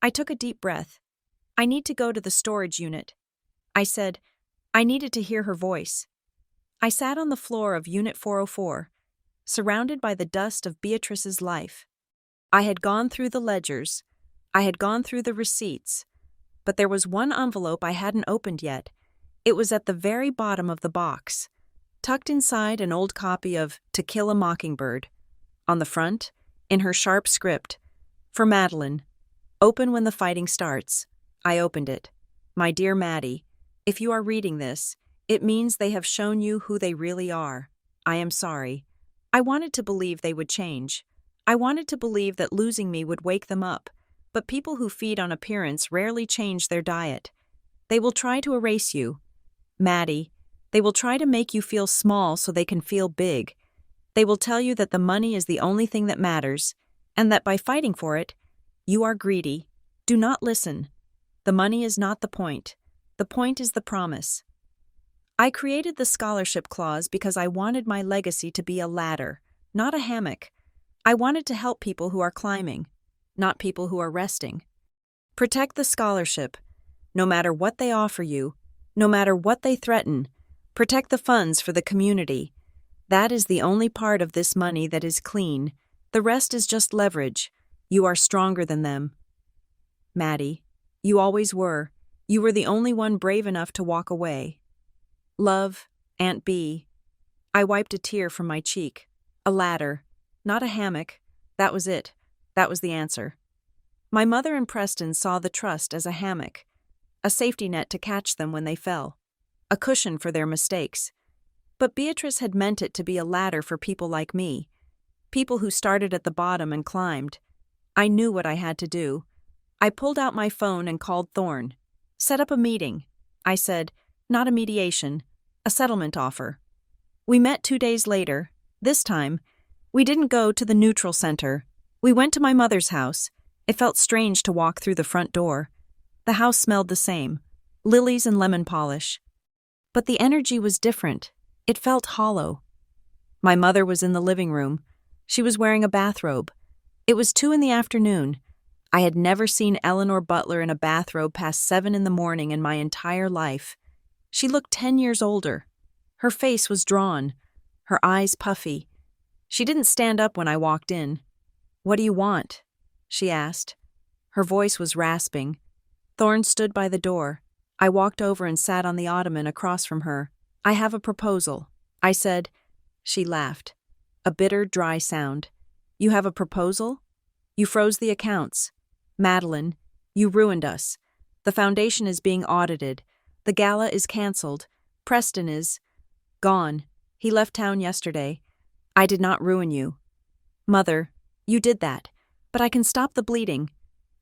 I took a deep breath. "I need to go to the storage unit," I said. I needed to hear her voice. I sat on the floor of Unit 404, surrounded by the dust of Beatrice's life. I had gone through the ledgers. I had gone through the receipts. But there was one envelope I hadn't opened yet. It was at the very bottom of the box, tucked inside an old copy of To Kill a Mockingbird. On the front, in her sharp script, "For Madeline. Open when the fighting starts." I opened it. "My dear Maddie, if you are reading this, it means they have shown you who they really are. I am sorry. I wanted to believe they would change. I wanted to believe that losing me would wake them up, but people who feed on appearance rarely change their diet. They will try to erase you. Maddie, they will try to make you feel small so they can feel big. They will tell you that the money is the only thing that matters, and that by fighting for it, you are greedy. Do not listen. The money is not the point. The point is the promise. I created the scholarship clause because I wanted my legacy to be a ladder, not a hammock. I wanted to help people who are climbing, not people who are resting. Protect the scholarship. No matter what they offer you, no matter what they threaten, protect the funds for the community. That is the only part of this money that is clean. The rest is just leverage. You are stronger than them. Maddie, you always were. You were the only one brave enough to walk away. Love, Aunt B. I wiped a tear from my cheek. A ladder, not a hammock. That was it. That was the answer. My mother and Preston saw the trust as a hammock, a safety net to catch them when they fell, a cushion for their mistakes. But Beatrice had meant it to be a ladder for people like me, people who started at the bottom and climbed. I knew what I had to do. I pulled out my phone and called Thorne. "Set up a meeting," I said, "not a mediation, a settlement offer." We met 2 days later. This time, we didn't go to the neutral center. We went to my mother's house. It felt strange to walk through the front door. The house smelled the same, lilies and lemon polish. But the energy was different. It felt hollow. My mother was in the living room. She was wearing a bathrobe. It was 2 p.m. I had never seen Eleanor Butler in a bathrobe past 7 a.m. in my entire life. She looked 10 years older. Her face was drawn, her eyes puffy. She didn't stand up when I walked in. "What do you want?" she asked. Her voice was rasping. Thorne stood by the door. I walked over and sat on the ottoman across from her. "I have a proposal," I said. She laughed. A bitter, dry sound. "You have a proposal? You froze the accounts. Madeline, you ruined us. The foundation is being audited. The gala is canceled. Preston is gone. He left town yesterday. I did not ruin you. Mother, you did that, but I can stop the bleeding."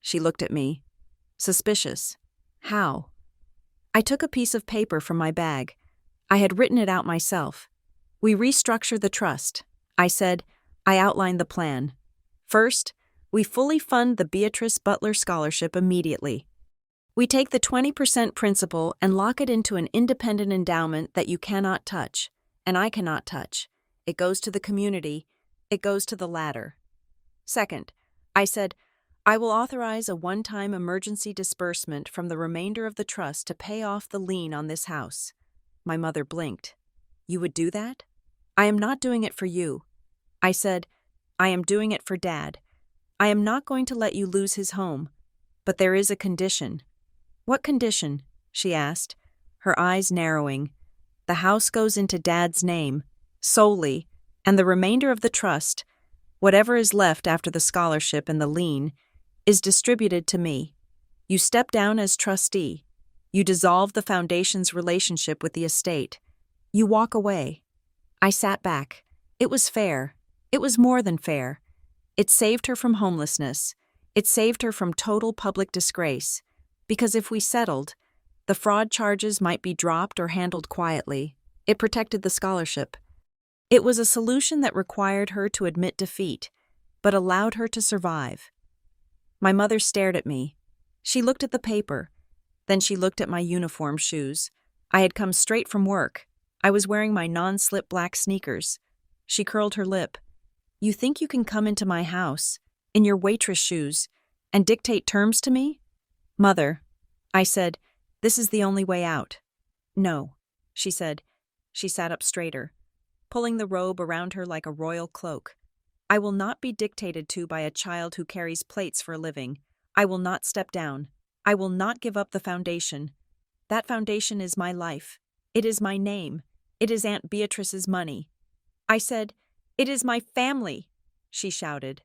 She looked at me. Suspicious. How? I took a piece of paper from my bag. I had written it out myself. We restructure the trust. I said, I outlined the plan. First, we fully fund the Beatrice Butler Scholarship immediately. We take the 20% principal and lock it into an independent endowment that you cannot touch, and I cannot touch. It goes to the community. It goes to the ladder. Second, I said, I will authorize a one-time emergency disbursement from the remainder of the trust to pay off the lien on this house. My mother blinked. You would do that? I am not doing it for you. I said, I am doing it for Dad. I am not going to let you lose his home. But there is a condition. What condition? She asked, her eyes narrowing. The house goes into Dad's name, solely, and the remainder of the trust, whatever is left after the scholarship and the lien, is distributed to me. You step down as trustee. You dissolve the foundation's relationship with the estate. You walk away. I sat back. It was fair. It was more than fair. It saved her from homelessness. It saved her from total public disgrace. Because if we settled, the fraud charges might be dropped or handled quietly. It protected the scholarship. It was a solution that required her to admit defeat, but allowed her to survive. My mother stared at me. She looked at the paper. Then she looked at my uniform shoes. I had come straight from work. I was wearing my non-slip black sneakers. She curled her lip. You think you can come into my house, in your waitress shoes, and dictate terms to me? Mother, I said, this is the only way out. No, she said. She sat up straighter, pulling the robe around her like a royal cloak. I will not be dictated to by a child who carries plates for a living. I will not step down. I will not give up the foundation. That foundation is my life. It is my name. It is Aunt Beatrice's money. I said, it is my family, she shouted.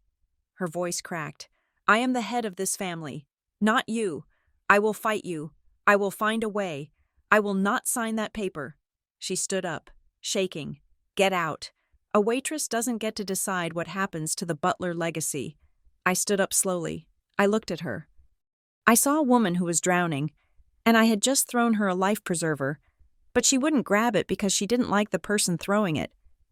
Her voice cracked. I am the head of this family, not you. I will fight you. I will find a way. I will not sign that paper. She stood up, shaking. Get out. A waitress doesn't get to decide what happens to the Butler legacy. I stood up slowly. I looked at her. I saw a woman who was drowning, and I had just thrown her a life preserver, but she wouldn't grab it because she didn't like the person throwing it.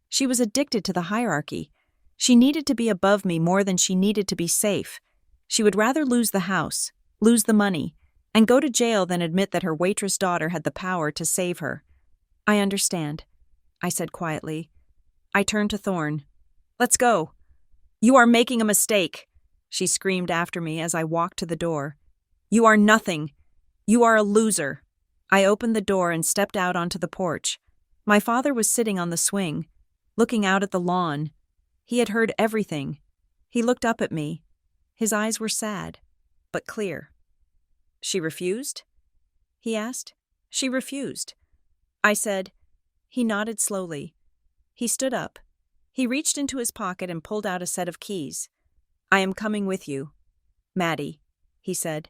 She was addicted to the hierarchy. She needed to be above me more than she needed to be safe. She would rather lose the house, lose the money, and go to jail than admit that her waitress daughter had the power to save her. I understand, I said quietly. I turned to Thorne. Let's go. You are making a mistake, she screamed after me as I walked to the door. You are nothing. You are a loser. I opened the door and stepped out onto the porch. My father was sitting on the swing, looking out at the lawn. He had heard everything. He looked up at me. His eyes were sad, but clear. She refused? He asked. She refused. I said. He nodded slowly. He stood up. He reached into his pocket and pulled out a set of keys. I am coming with you. Maddie, he said.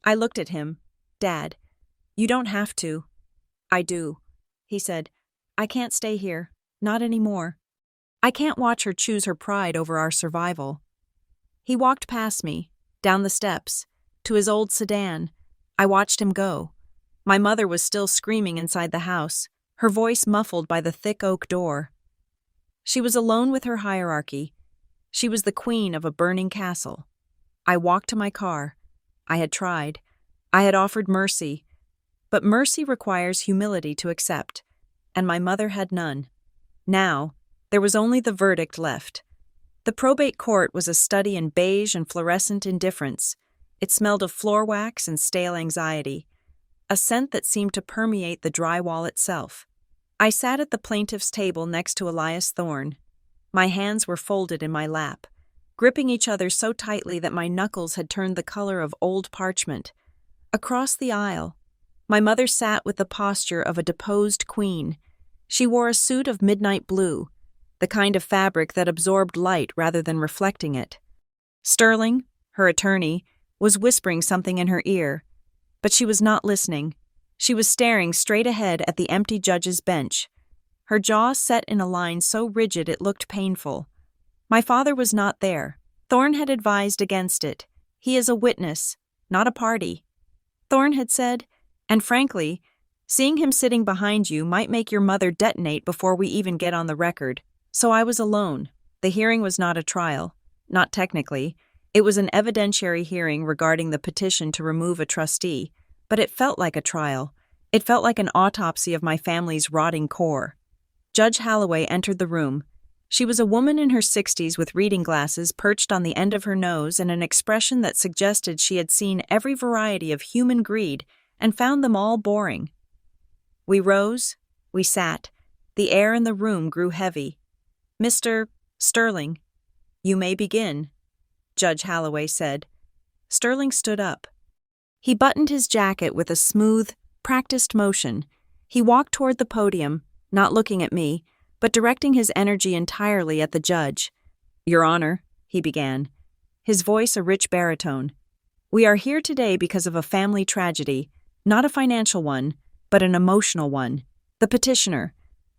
I looked at him. Dad, you don't have to. I do, he said. I can't stay here. Not anymore. I can't watch her choose her pride over our survival. He walked past me, down the steps, to his old sedan. I watched him go. My mother was still screaming inside the house, her voice muffled by the thick oak door. She was alone with her hierarchy. She was the queen of a burning castle. I walked to my car. I had tried. I had offered mercy. But mercy requires humility to accept, and my mother had none. Now, there was only the verdict left. The probate court was a study in beige and fluorescent indifference. It smelled of floor wax and stale anxiety, a scent that seemed to permeate the drywall itself. I sat at the plaintiff's table next to Elias Thorne. My hands were folded in my lap, gripping each other so tightly that my knuckles had turned the color of old parchment. Across the aisle, my mother sat with the posture of a deposed queen. She wore a suit of midnight blue, the kind of fabric that absorbed light rather than reflecting it. Sterling, her attorney, was whispering something in her ear, but she was not listening. She was staring straight ahead at the empty judge's bench, her jaw set in a line so rigid it looked painful. My father was not there. Thorne had advised against it. He is a witness, not a party. Thorne had said, and frankly, seeing him sitting behind you might make your mother detonate before we even get on the record. So I was alone. The hearing was not a trial. Not technically. It was an evidentiary hearing regarding the petition to remove a trustee, but it felt like a trial. It felt like an autopsy of my family's rotting core. Judge Holloway entered the room. She was a woman in her 60s with reading glasses perched on the end of her nose and an expression that suggested she had seen every variety of human greed and found them all boring. We rose, we sat. The air in the room grew heavy. "Mr. Sterling, you may begin," Judge Holloway said. Sterling stood up. He buttoned his jacket with a smooth, practiced motion. He walked toward the podium, not looking at me, but directing his energy entirely at the judge. "Your Honor," he began, his voice a rich baritone, "we are here today because of a family tragedy, not a financial one, but an emotional one. The petitioner,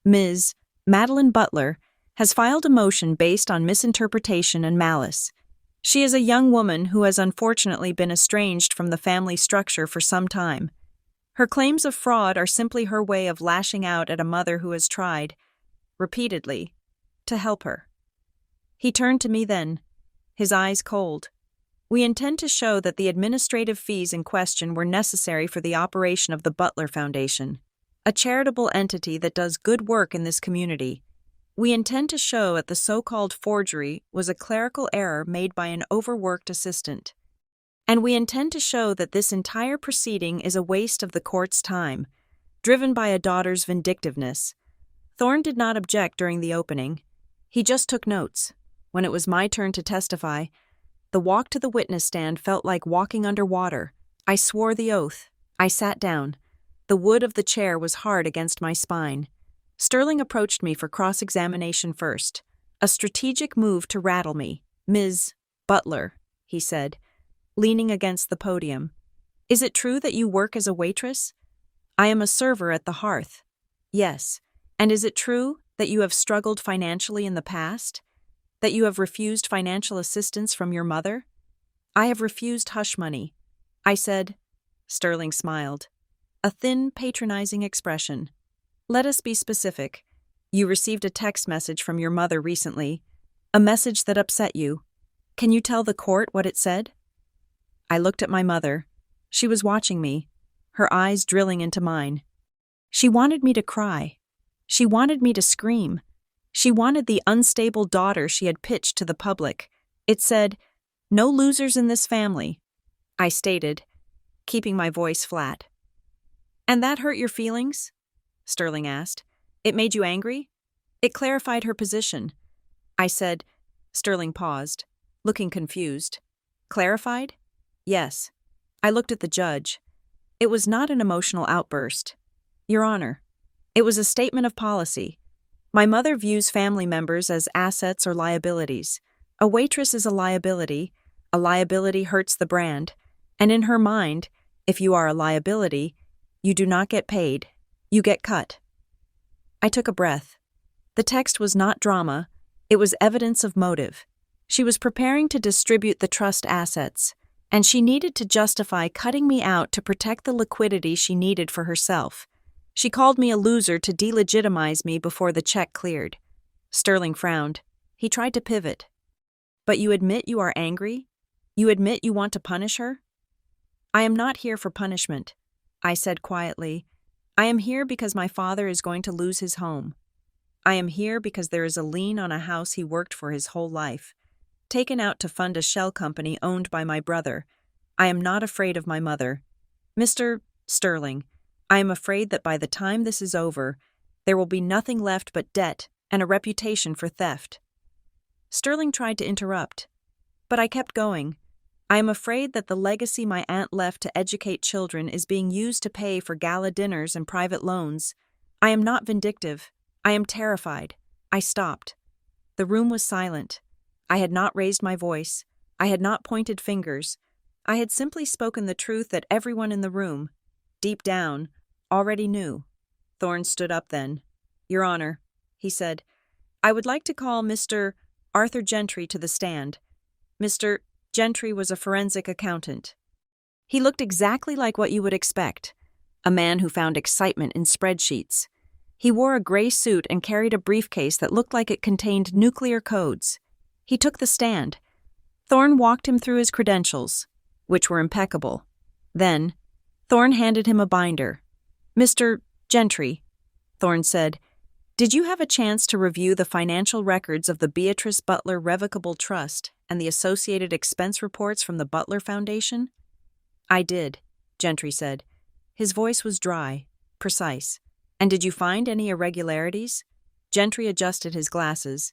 Ms. Madeline Butler, has filed a motion based on misinterpretation and malice. She is a young woman who has unfortunately been estranged from the family structure for some time. Her claims of fraud are simply her way of lashing out at a mother who has tried, repeatedly, to help her." He turned to me then, his eyes cold. "We intend to show that the administrative fees in question were necessary for the operation of the Butler Foundation, a charitable entity that does good work in this community. We intend to show that the so-called forgery was a clerical error made by an overworked assistant. And we intend to show that this entire proceeding is a waste of the court's time, driven by a daughter's vindictiveness." Thorne did not object during the opening. He just took notes. When it was my turn to testify, the walk to the witness stand felt like walking underwater. I swore the oath. I sat down. The wood of the chair was hard against my spine. Sterling approached me for cross-examination first, a strategic move to rattle me. "Ms. Butler," he said, leaning against the podium, "is it true that you work as a waitress?" "I am a server at the hearth." "Yes. And is it true that you have struggled financially in the past? That you have refused financial assistance from your mother?" "I have refused hush money," I said. Sterling smiled. A thin, patronizing expression. "Let us be specific. You received a text message from your mother recently, a message that upset you. Can you tell the court what it said?" I looked at my mother. She was watching me, her eyes drilling into mine. She wanted me to cry. She wanted me to scream. She wanted the unstable daughter she had pitched to the public. It said, "No losers in this family," I stated, keeping my voice flat. "And that hurt your feelings?" Sterling asked. "It made you angry?" It clarified her position. I said. Sterling paused, looking confused. "Clarified?" "Yes." I looked at the judge. It was not an emotional outburst. "Your Honor, it was a statement of policy. My mother views family members as assets or liabilities. A waitress is a liability. A liability hurts the brand. And in her mind, if you are a liability, you do not get paid. You get cut." I took a breath. The text was not drama. It was evidence of motive. She was preparing to distribute the trust assets, and she needed to justify cutting me out to protect the liquidity she needed for herself. She called me a loser to delegitimize me before the check cleared. Sterling frowned. He tried to pivot. "But you admit you are angry? You admit you want to punish her?" "I am not here for punishment," I said quietly. "I am here because my father is going to lose his home. I am here because there is a lien on a house he worked for his whole life, taken out to fund a shell company owned by my brother. I am not afraid of my mother. Mr. Sterling, I am afraid that by the time this is over, there will be nothing left but debt and a reputation for theft." Sterling tried to interrupt, but I kept going. "I am afraid that the legacy my aunt left to educate children is being used to pay for gala dinners and private loans. I am not vindictive. I am terrified." I stopped. The room was silent. I had not raised my voice. I had not pointed fingers. I had simply spoken the truth that everyone in the room, deep down, already knew. Thorne stood up then. "Your Honor," he said, "I would like to call Mr. Arthur Gentry to the stand. Mr. Gentry was a forensic accountant." He looked exactly like what you would expect, a man who found excitement in spreadsheets. He wore a gray suit and carried a briefcase that looked like it contained nuclear codes. He took the stand. Thorne walked him through his credentials, which were impeccable. Then, Thorne handed him a binder. "Mr. Gentry," Thorne said, "did you have a chance to review the financial records of the Beatrice Butler Revocable Trust and the associated expense reports from the Butler Foundation?" "I did," Gentry said. His voice was dry, precise. "And did you find any irregularities?" Gentry adjusted his glasses.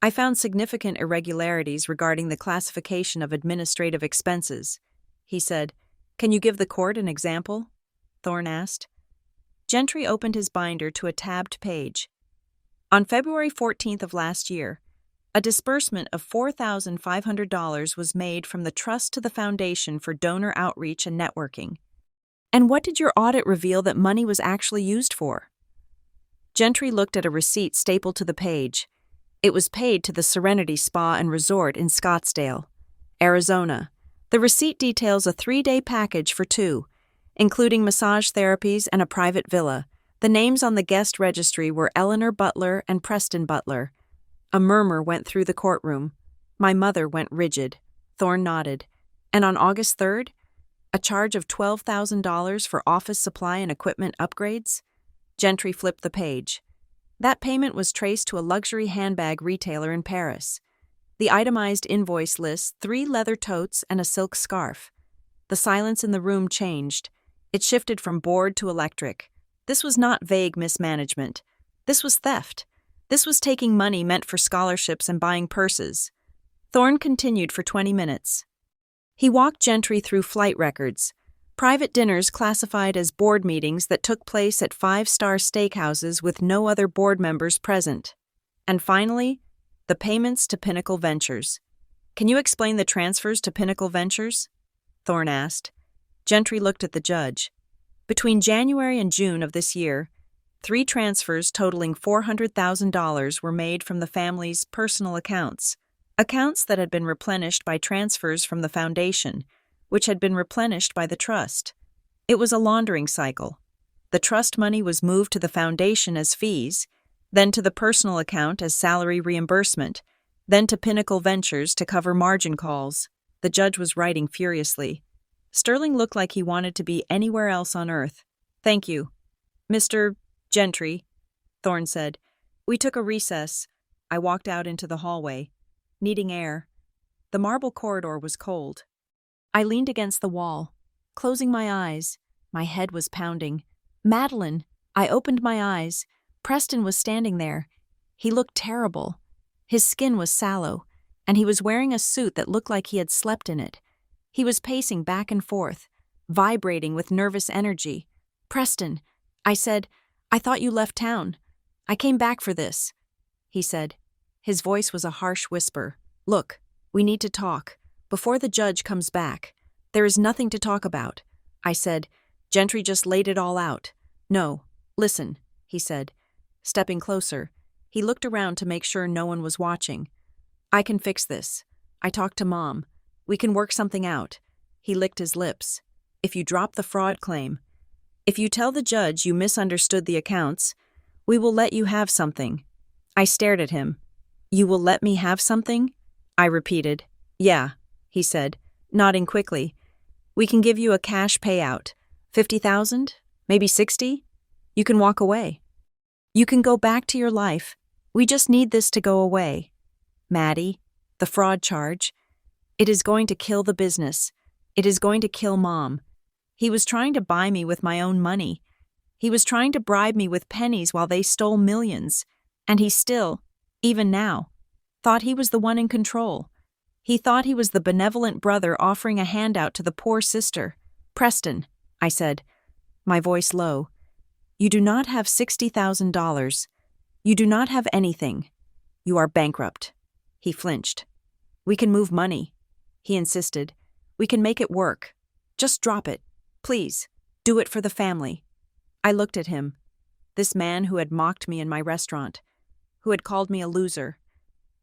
"I found significant irregularities regarding the classification of administrative expenses," he said. "Can you give the court an example?" Thorne asked. Gentry opened his binder to a tabbed page. On February 14th of last year, a disbursement of $4,500 was made from the trust to the foundation for donor outreach and networking. "And what did your audit reveal that money was actually used for?" Gentry looked at a receipt stapled to the page. It was paid to the Serenity Spa and Resort in Scottsdale, Arizona. The receipt details a 3-day package for two, including massage therapies and a private villa. The names on the guest registry were Eleanor Butler and Preston Butler. A murmur went through the courtroom. My mother went rigid. Thorne nodded. "And on August 3rd? A charge of $12,000 for office supply and equipment upgrades?" Gentry flipped the page. That payment was traced to a luxury handbag retailer in Paris. The itemized invoice lists 3 leather totes and a silk scarf. The silence in the room changed. It shifted from bored to electric. This was not vague mismanagement. This was theft. This was taking money meant for scholarships and buying purses. Thorne continued for 20 minutes. He walked Gentry through flight records, private dinners classified as board meetings that took place at 5-star steakhouses with no other board members present. And finally, the payments to Pinnacle Ventures. "Can you explain the transfers to Pinnacle Ventures?" Thorne asked. Gentry looked at the judge. Between January and June of this year, 3 transfers totaling $400,000 were made from the family's personal accounts that had been replenished by transfers from the foundation, which had been replenished by the trust. It was a laundering cycle. The trust money was moved to the foundation as fees, then to the personal account as salary reimbursement, then to Pinnacle Ventures to cover margin calls. The judge was writing furiously. Sterling looked like he wanted to be anywhere else on earth. "Thank you, Mr. Gentry," Thorne said. We took a recess. I walked out into the hallway, needing air. The marble corridor was cold. I leaned against the wall, closing my eyes. My head was pounding. "Madeline!" I opened my eyes. Preston was standing there. He looked terrible. His skin was sallow, and he was wearing a suit that looked like he had slept in it. He was pacing back and forth, vibrating with nervous energy. "Preston," I said, "I thought you left town. I came back for this," he said. His voice was a harsh whisper. "Look, we need to talk, before the judge comes back. There is nothing to talk about," I said. "Gentry just laid it all out." "No, listen," he said. Stepping closer, he looked around to make sure no one was watching. "I can fix this. I talked to Mom. We can work something out." He licked his lips. "If you drop the fraud claim, if you tell the judge you misunderstood the accounts, we will let you have something." I stared at him. "You will let me have something?" I repeated. "Yeah," he said, nodding quickly. "We can give you a cash payout. 50,000? Maybe 60? You can walk away. You can go back to your life. We just need this to go away." "Maddie, the fraud charge. It is going to kill the business. It is going to kill Mom. He was trying to buy me with my own money. He was trying to bribe me with pennies while they stole millions. And he still, even now, thought he was the one in control. He thought he was the benevolent brother offering a handout to the poor sister." "Preston," I said, my voice low, "you do not have $60,000. You do not have anything. You are bankrupt." He flinched. "We can move money," he insisted. "We can make it work. Just drop it. Please, do it for the family." I looked at him. This man who had mocked me in my restaurant, who had called me a loser,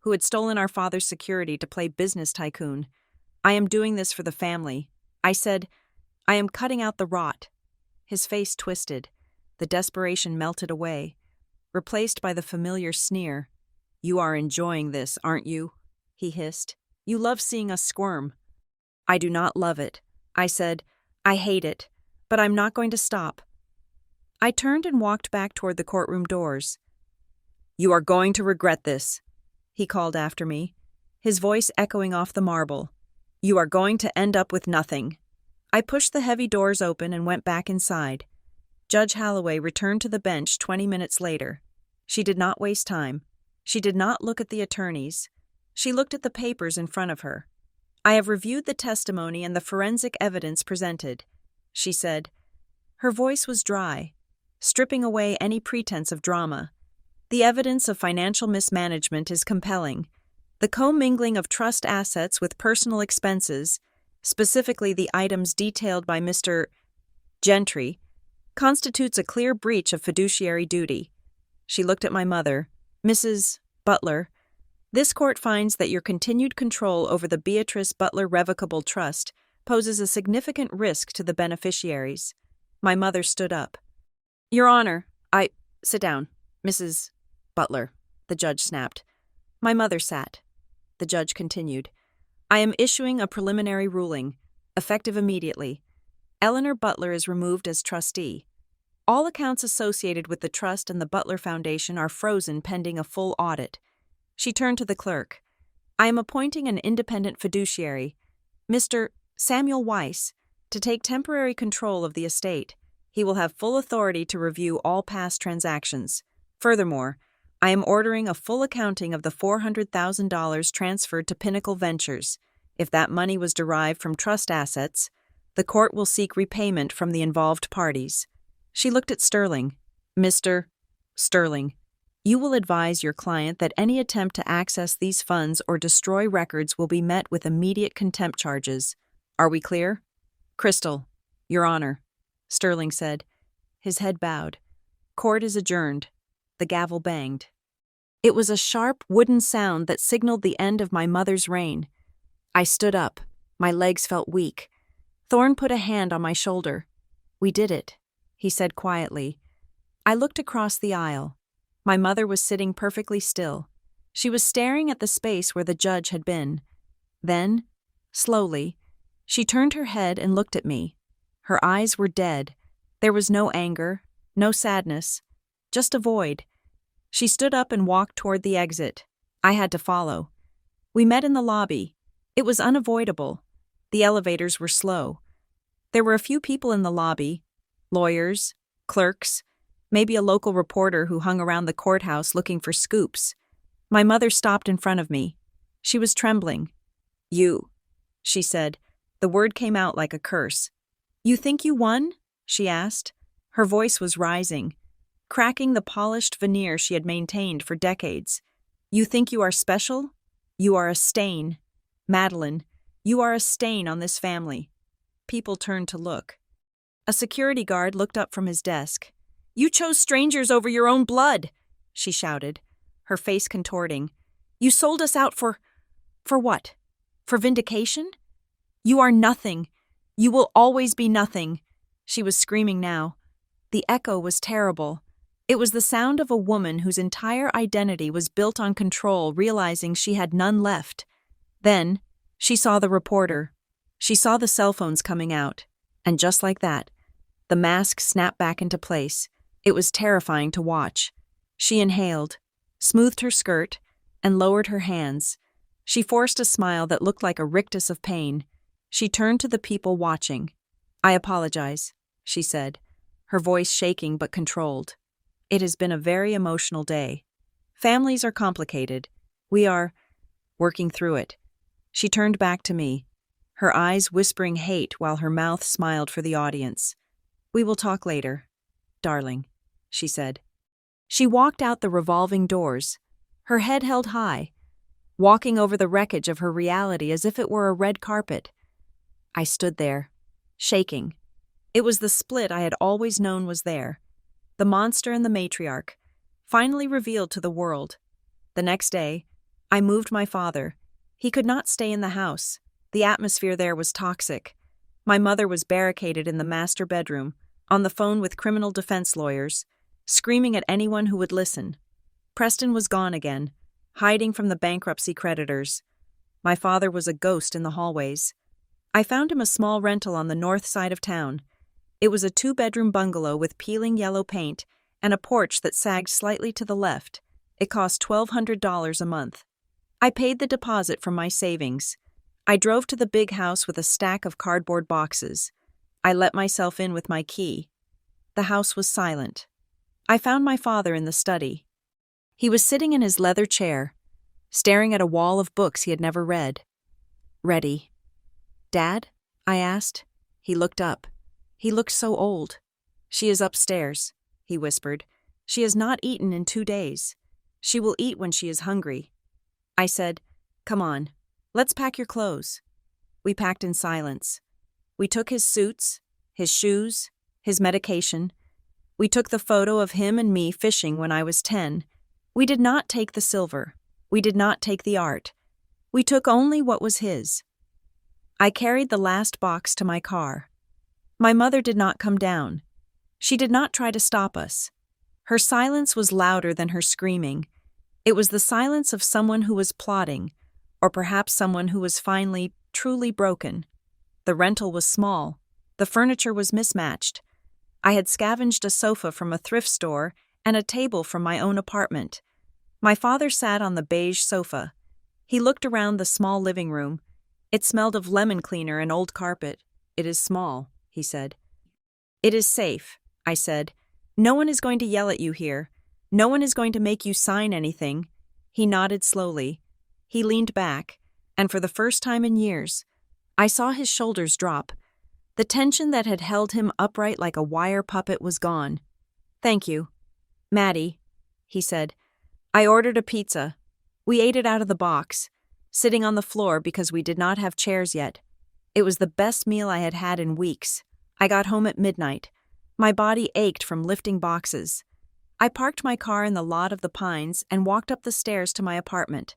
who had stolen our father's security to play business tycoon. "I am doing this for the family," I said. I am cutting out the rot. His face twisted. The desperation melted away, replaced by the familiar sneer. You are enjoying this, aren't you? He hissed. You love seeing us squirm. I do not love it. I said, I hate it, but I'm not going to stop. I turned and walked back toward the courtroom doors. You are going to regret this, he called after me, his voice echoing off the marble. You are going to end up with nothing. I pushed the heavy doors open and went back inside. Judge Holloway returned to the bench 20 minutes later. She did not waste time. She did not look at the attorneys. She looked at the papers in front of her. I have reviewed the testimony and the forensic evidence presented, she said. Her voice was dry, stripping away any pretense of drama. The evidence of financial mismanagement is compelling. The commingling of trust assets with personal expenses, specifically the items detailed by Mr. Gentry, constitutes a clear breach of fiduciary duty. She looked at my mother. Mrs. Butler, this court finds that your continued control over the Beatrice Butler Revocable Trust poses a significant risk to the beneficiaries. My mother stood up. Your Honor, Sit down, Mrs. Butler, the judge snapped. My mother sat. The judge continued. I am issuing a preliminary ruling, effective immediately. Eleanor Butler is removed as trustee. All accounts associated with the trust and the Butler Foundation are frozen pending a full audit. She turned to the clerk. I am appointing an independent fiduciary, Mr. Samuel Weiss, to take temporary control of the estate. He will have full authority to review all past transactions. Furthermore, I am ordering a full accounting of the $400,000 transferred to Pinnacle Ventures. If that money was derived from trust assets, the court will seek repayment from the involved parties. She looked at Sterling. Mr. Sterling, you will advise your client that any attempt to access these funds or destroy records will be met with immediate contempt charges. Are we clear? Crystal, Your Honor, Sterling said. His head bowed. Court is adjourned. The gavel banged. It was a sharp, wooden sound that signaled the end of my mother's reign. I stood up. My legs felt weak. Thorne put a hand on my shoulder. We did it, he said quietly. I looked across the aisle. My mother was sitting perfectly still. She was staring at the space where the judge had been. Then, slowly, she turned her head and looked at me. Her eyes were dead. There was no anger, no sadness, just a void. She stood up and walked toward the exit. I had to follow. We met in the lobby. It was unavoidable. The elevators were slow. There were a few people in the lobby, lawyers, clerks, maybe a local reporter who hung around the courthouse looking for scoops. My mother stopped in front of me. She was trembling. You, she said. The word came out like a curse. You think you won? She asked. Her voice was rising, cracking the polished veneer she had maintained for decades. You think you are special? You are a stain. Madeline, you are a stain on this family. People turned to look. A security guard looked up from his desk. You chose strangers over your own blood, she shouted, her face contorting. You sold us out for what? For vindication? You are nothing. You will always be nothing. She was screaming now. The echo was terrible. It was the sound of a woman whose entire identity was built on control, realizing she had none left. Then, she saw the reporter. She saw the cell phones coming out. And just like that, the mask snapped back into place. It was terrifying to watch. She inhaled, smoothed her skirt, and lowered her hands. She forced a smile that looked like a rictus of pain. She turned to the people watching. I apologize, she said, her voice shaking but controlled. It has been a very emotional day. Families are complicated. We are working through it. She turned back to me, her eyes whispering hate while her mouth smiled for the audience. We will talk later, darling, she said. She walked out the revolving doors, her head held high, walking over the wreckage of her reality as if it were a red carpet. I stood there, shaking. It was the split I had always known was there. The monster and the matriarch, finally revealed to the world. The next day, I moved my father. He could not stay in the house. The atmosphere there was toxic. My mother was barricaded in the master bedroom, on the phone with criminal defense lawyers, screaming at anyone who would listen. Preston was gone again, hiding from the bankruptcy creditors. My father was a ghost in the hallways. I found him a small rental on the north side of town. It was a 2-bedroom bungalow with peeling yellow paint and a porch that sagged slightly to the left. It cost $1,200 a month. I paid the deposit from my savings. I drove to the big house with a stack of cardboard boxes. I let myself in with my key. The house was silent. I found my father in the study. He was sitting in his leather chair, staring at a wall of books he had never read. Ready. "Dad?" I asked. He looked up. He looked so old. "She is upstairs," he whispered. "She has not eaten in 2 days. She will eat when she is hungry." I said, "Come on, let's pack your clothes." We packed in silence. We took his suits, his shoes, his medication. We took the photo of him and me fishing when I was 10. We did not take the silver. We did not take the art. We took only what was his. I carried the last box to my car. My mother did not come down. She did not try to stop us. Her silence was louder than her screaming. It was the silence of someone who was plotting, or perhaps someone who was finally, truly broken. The rental was small. The furniture was mismatched. I had scavenged a sofa from a thrift store and a table from my own apartment. My father sat on the beige sofa. He looked around the small living room. It smelled of lemon cleaner and old carpet. "It is small," he said. "It is safe," I said. "No one is going to yell at you here. No one is going to make you sign anything." He nodded slowly. He leaned back, and for the first time in years, I saw his shoulders drop. The tension that had held him upright like a wire puppet was gone. "Thank you. Maddie," he said. I ordered a pizza. We ate it out of the box, sitting on the floor because we did not have chairs yet. It was the best meal I had had in weeks. I got home at midnight. My body ached from lifting boxes. I parked my car in the lot of the Pines and walked up the stairs to my apartment.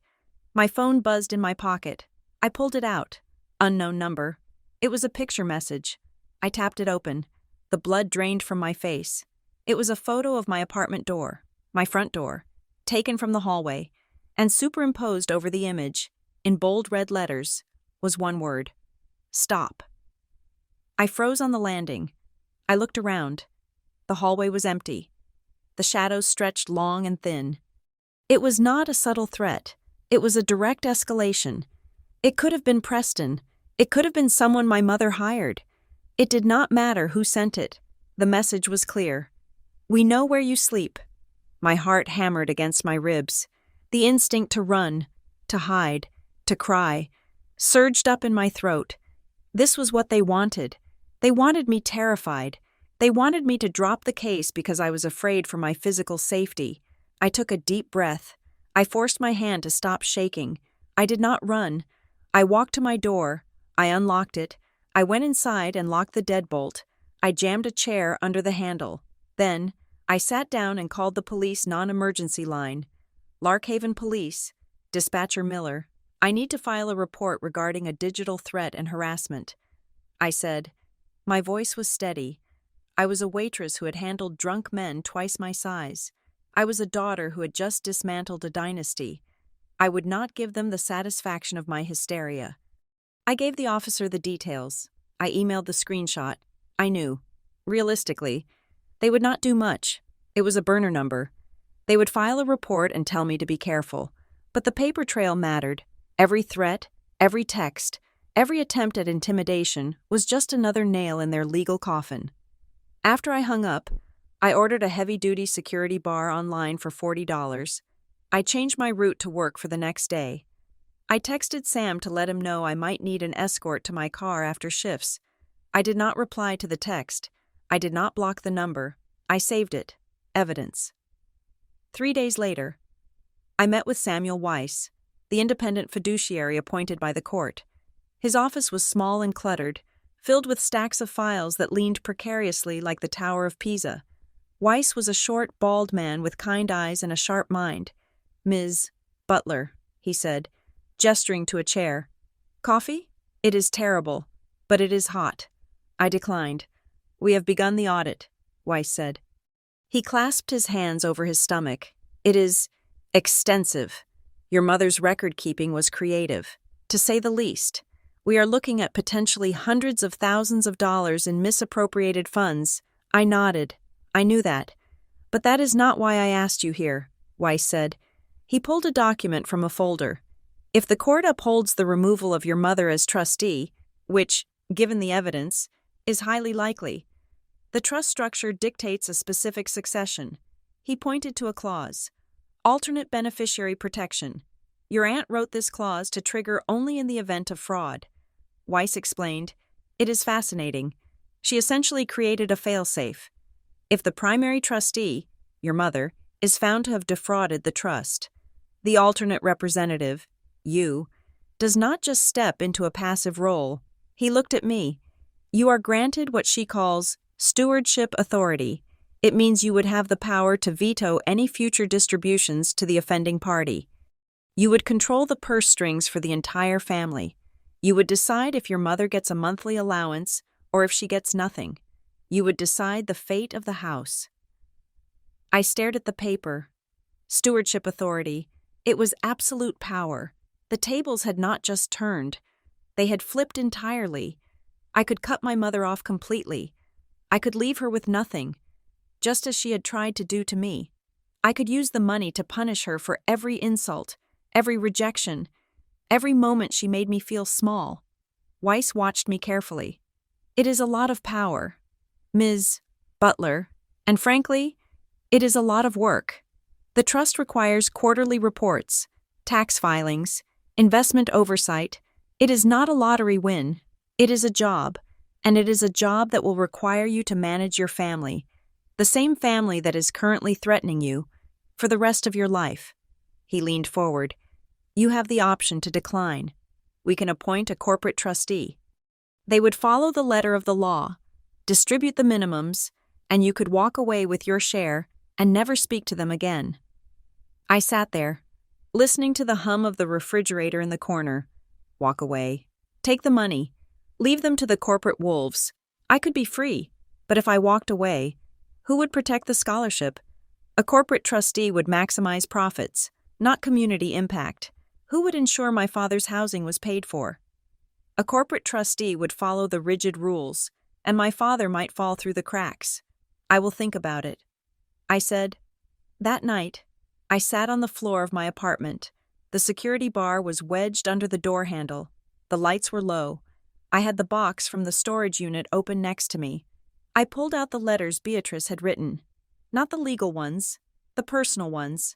My phone buzzed in my pocket. I pulled it out. Unknown number. It was a picture message. I tapped it open. The blood drained from my face. It was a photo of my apartment door, my front door, taken from the hallway, and superimposed over the image, in bold red letters, was one word: stop. I froze on the landing. I looked around. The hallway was empty. The shadows stretched long and thin. It was not a subtle threat. It was a direct escalation. It could have been Preston. It could have been someone my mother hired. It did not matter who sent it. The message was clear. "We know where you sleep." My heart hammered against my ribs. The instinct to run, to hide, to cry, surged up in my throat. This was what they wanted. They wanted me terrified. They wanted me to drop the case because I was afraid for my physical safety. I took a deep breath. I forced my hand to stop shaking. I did not run. I walked to my door. I unlocked it. I went inside and locked the deadbolt. I jammed a chair under the handle. Then, I sat down and called the police non-emergency line. Larkhaven Police, Dispatcher Miller. "I need to file a report regarding a digital threat and harassment," I said. My voice was steady. I was a waitress who had handled drunk men twice my size. I was a daughter who had just dismantled a dynasty. I would not give them the satisfaction of my hysteria. I gave the officer the details. I emailed the screenshot. I knew. Realistically, they would not do much. It was a burner number. They would file a report and tell me to be careful. But the paper trail mattered. Every threat, every text, every attempt at intimidation was just another nail in their legal coffin. After I hung up, I ordered a heavy-duty security bar online for $40. I changed my route to work for the next day. I texted Sam to let him know I might need an escort to my car after shifts. I did not reply to the text. I did not block the number. I saved it. Evidence. 3 days later, I met with Samuel Weiss, the independent fiduciary appointed by the court. His office was small and cluttered, filled with stacks of files that leaned precariously like the Tower of Pisa. Weiss was a short, bald man with kind eyes and a sharp mind. "Ms. Butler," he said, gesturing to a chair. "Coffee? It is terrible, but it is hot. I declined. "We have begun the audit," Weiss said. He clasped his hands over his stomach. "It is extensive. Your mother's record-keeping was creative, to say the least. We are looking at potentially hundreds of thousands of dollars in misappropriated funds." I nodded. I knew that. "But that is not why I asked you here," Weiss said. He pulled a document from a folder. "If the court upholds the removal of your mother as trustee, which, given the evidence, is highly likely, the trust structure dictates a specific succession." He pointed to a clause. "Alternate beneficiary protection. Your aunt wrote this clause to trigger only in the event of fraud." Weiss explained, "It is fascinating. She essentially created a failsafe. If the primary trustee, your mother, is found to have defrauded the trust, the alternate representative, you, does not just step into a passive role." He looked at me. "You are granted what she calls stewardship authority. It means you would have the power to veto any future distributions to the offending party. You would control the purse strings for the entire family. You would decide if your mother gets a monthly allowance or if she gets nothing. You would decide the fate of the house." I stared at the paper. Stewardship authority. It was absolute power. The tables had not just turned. They had flipped entirely. I could cut my mother off completely. I could leave her with nothing, just as she had tried to do to me. I could use the money to punish her for every insult, every rejection, every moment she made me feel small. Weiss watched me carefully. "It is a lot of power, Ms. Butler, and frankly, it is a lot of work. The trust requires quarterly reports, tax filings, investment oversight. It is not a lottery win. It is a job, and it is a job that will require you to manage your family, the same family that is currently threatening you, for the rest of your life." He leaned forward. "You have the option to decline. We can appoint a corporate trustee. They would follow the letter of the law, distribute the minimums, and you could walk away with your share and never speak to them again." I sat there, listening to the hum of the refrigerator in the corner. Walk away. Take the money. Leave them to the corporate wolves. I could be free, but if I walked away, who would protect the scholarship? A corporate trustee would maximize profits, not community impact. Who would ensure my father's housing was paid for? A corporate trustee would follow the rigid rules, and my father might fall through the cracks. "I will think about it," I said. That night, I sat on the floor of my apartment. The security bar was wedged under the door handle. The lights were low. I had the box from the storage unit open next to me. I pulled out the letters Beatrice had written. Not the legal ones, the personal ones.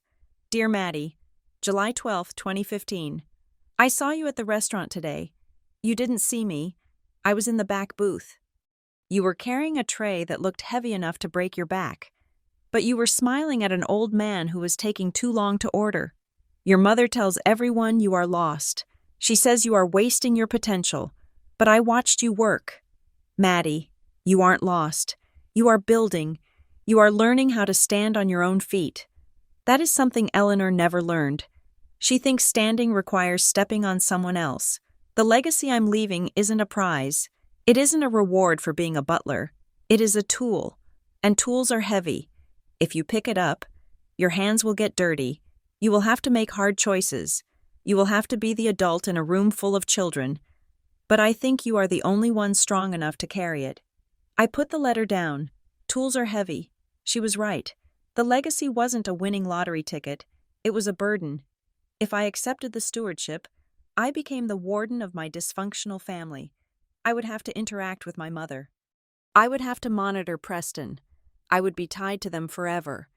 "Dear Maddie, July 12, 2015. I saw you at the restaurant today. You didn't see me. I was in the back booth. You were carrying a tray that looked heavy enough to break your back, but you were smiling at an old man who was taking too long to order. Your mother tells everyone you are lost. She says you are wasting your potential, but I watched you work. Maddie, you aren't lost. You are building. You are learning how to stand on your own feet. That is something Eleanor never learned. She thinks standing requires stepping on someone else. The legacy I'm leaving isn't a prize. It isn't a reward for being a butler. It is a tool, and tools are heavy. If you pick it up, your hands will get dirty. You will have to make hard choices. You will have to be the adult in a room full of children. But I think you are the only one strong enough to carry it." I put the letter down. Tools are heavy. She was right. The legacy wasn't a winning lottery ticket. It was a burden. If I accepted the stewardship, I became the warden of my dysfunctional family. I would have to interact with my mother. I would have to monitor Preston. I would be tied to them forever,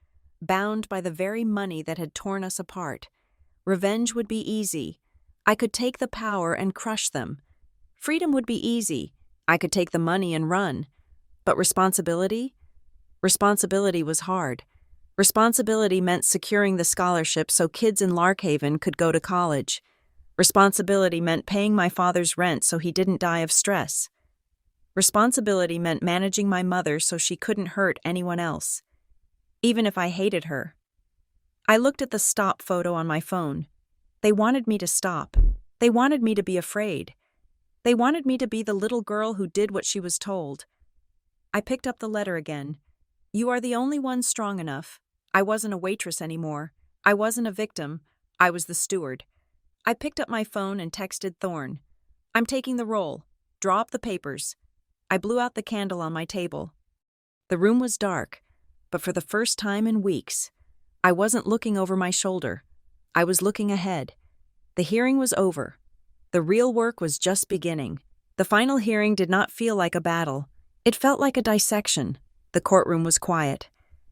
bound by the very money that had torn us apart. Revenge would be easy. I could take the power and crush them. Freedom would be easy. I could take the money and run. But responsibility? Responsibility was hard. Responsibility meant securing the scholarship so kids in Larkhaven could go to college. Responsibility meant paying my father's rent so he didn't die of stress. Responsibility meant managing my mother so she couldn't hurt anyone else, even if I hated her. I looked at the stop photo on my phone. They wanted me to stop. They wanted me to be afraid. They wanted me to be the little girl who did what she was told. I picked up the letter again. You are the only one strong enough. I wasn't a waitress anymore. I wasn't a victim. I was the steward. I picked up my phone and texted Thorne. I'm taking the role. Draw up the papers. I blew out the candle on my table. The room was dark, but for the first time in weeks, I wasn't looking over my shoulder. I was looking ahead. The hearing was over. The real work was just beginning. The final hearing did not feel like a battle. It felt like a dissection. The courtroom was quiet,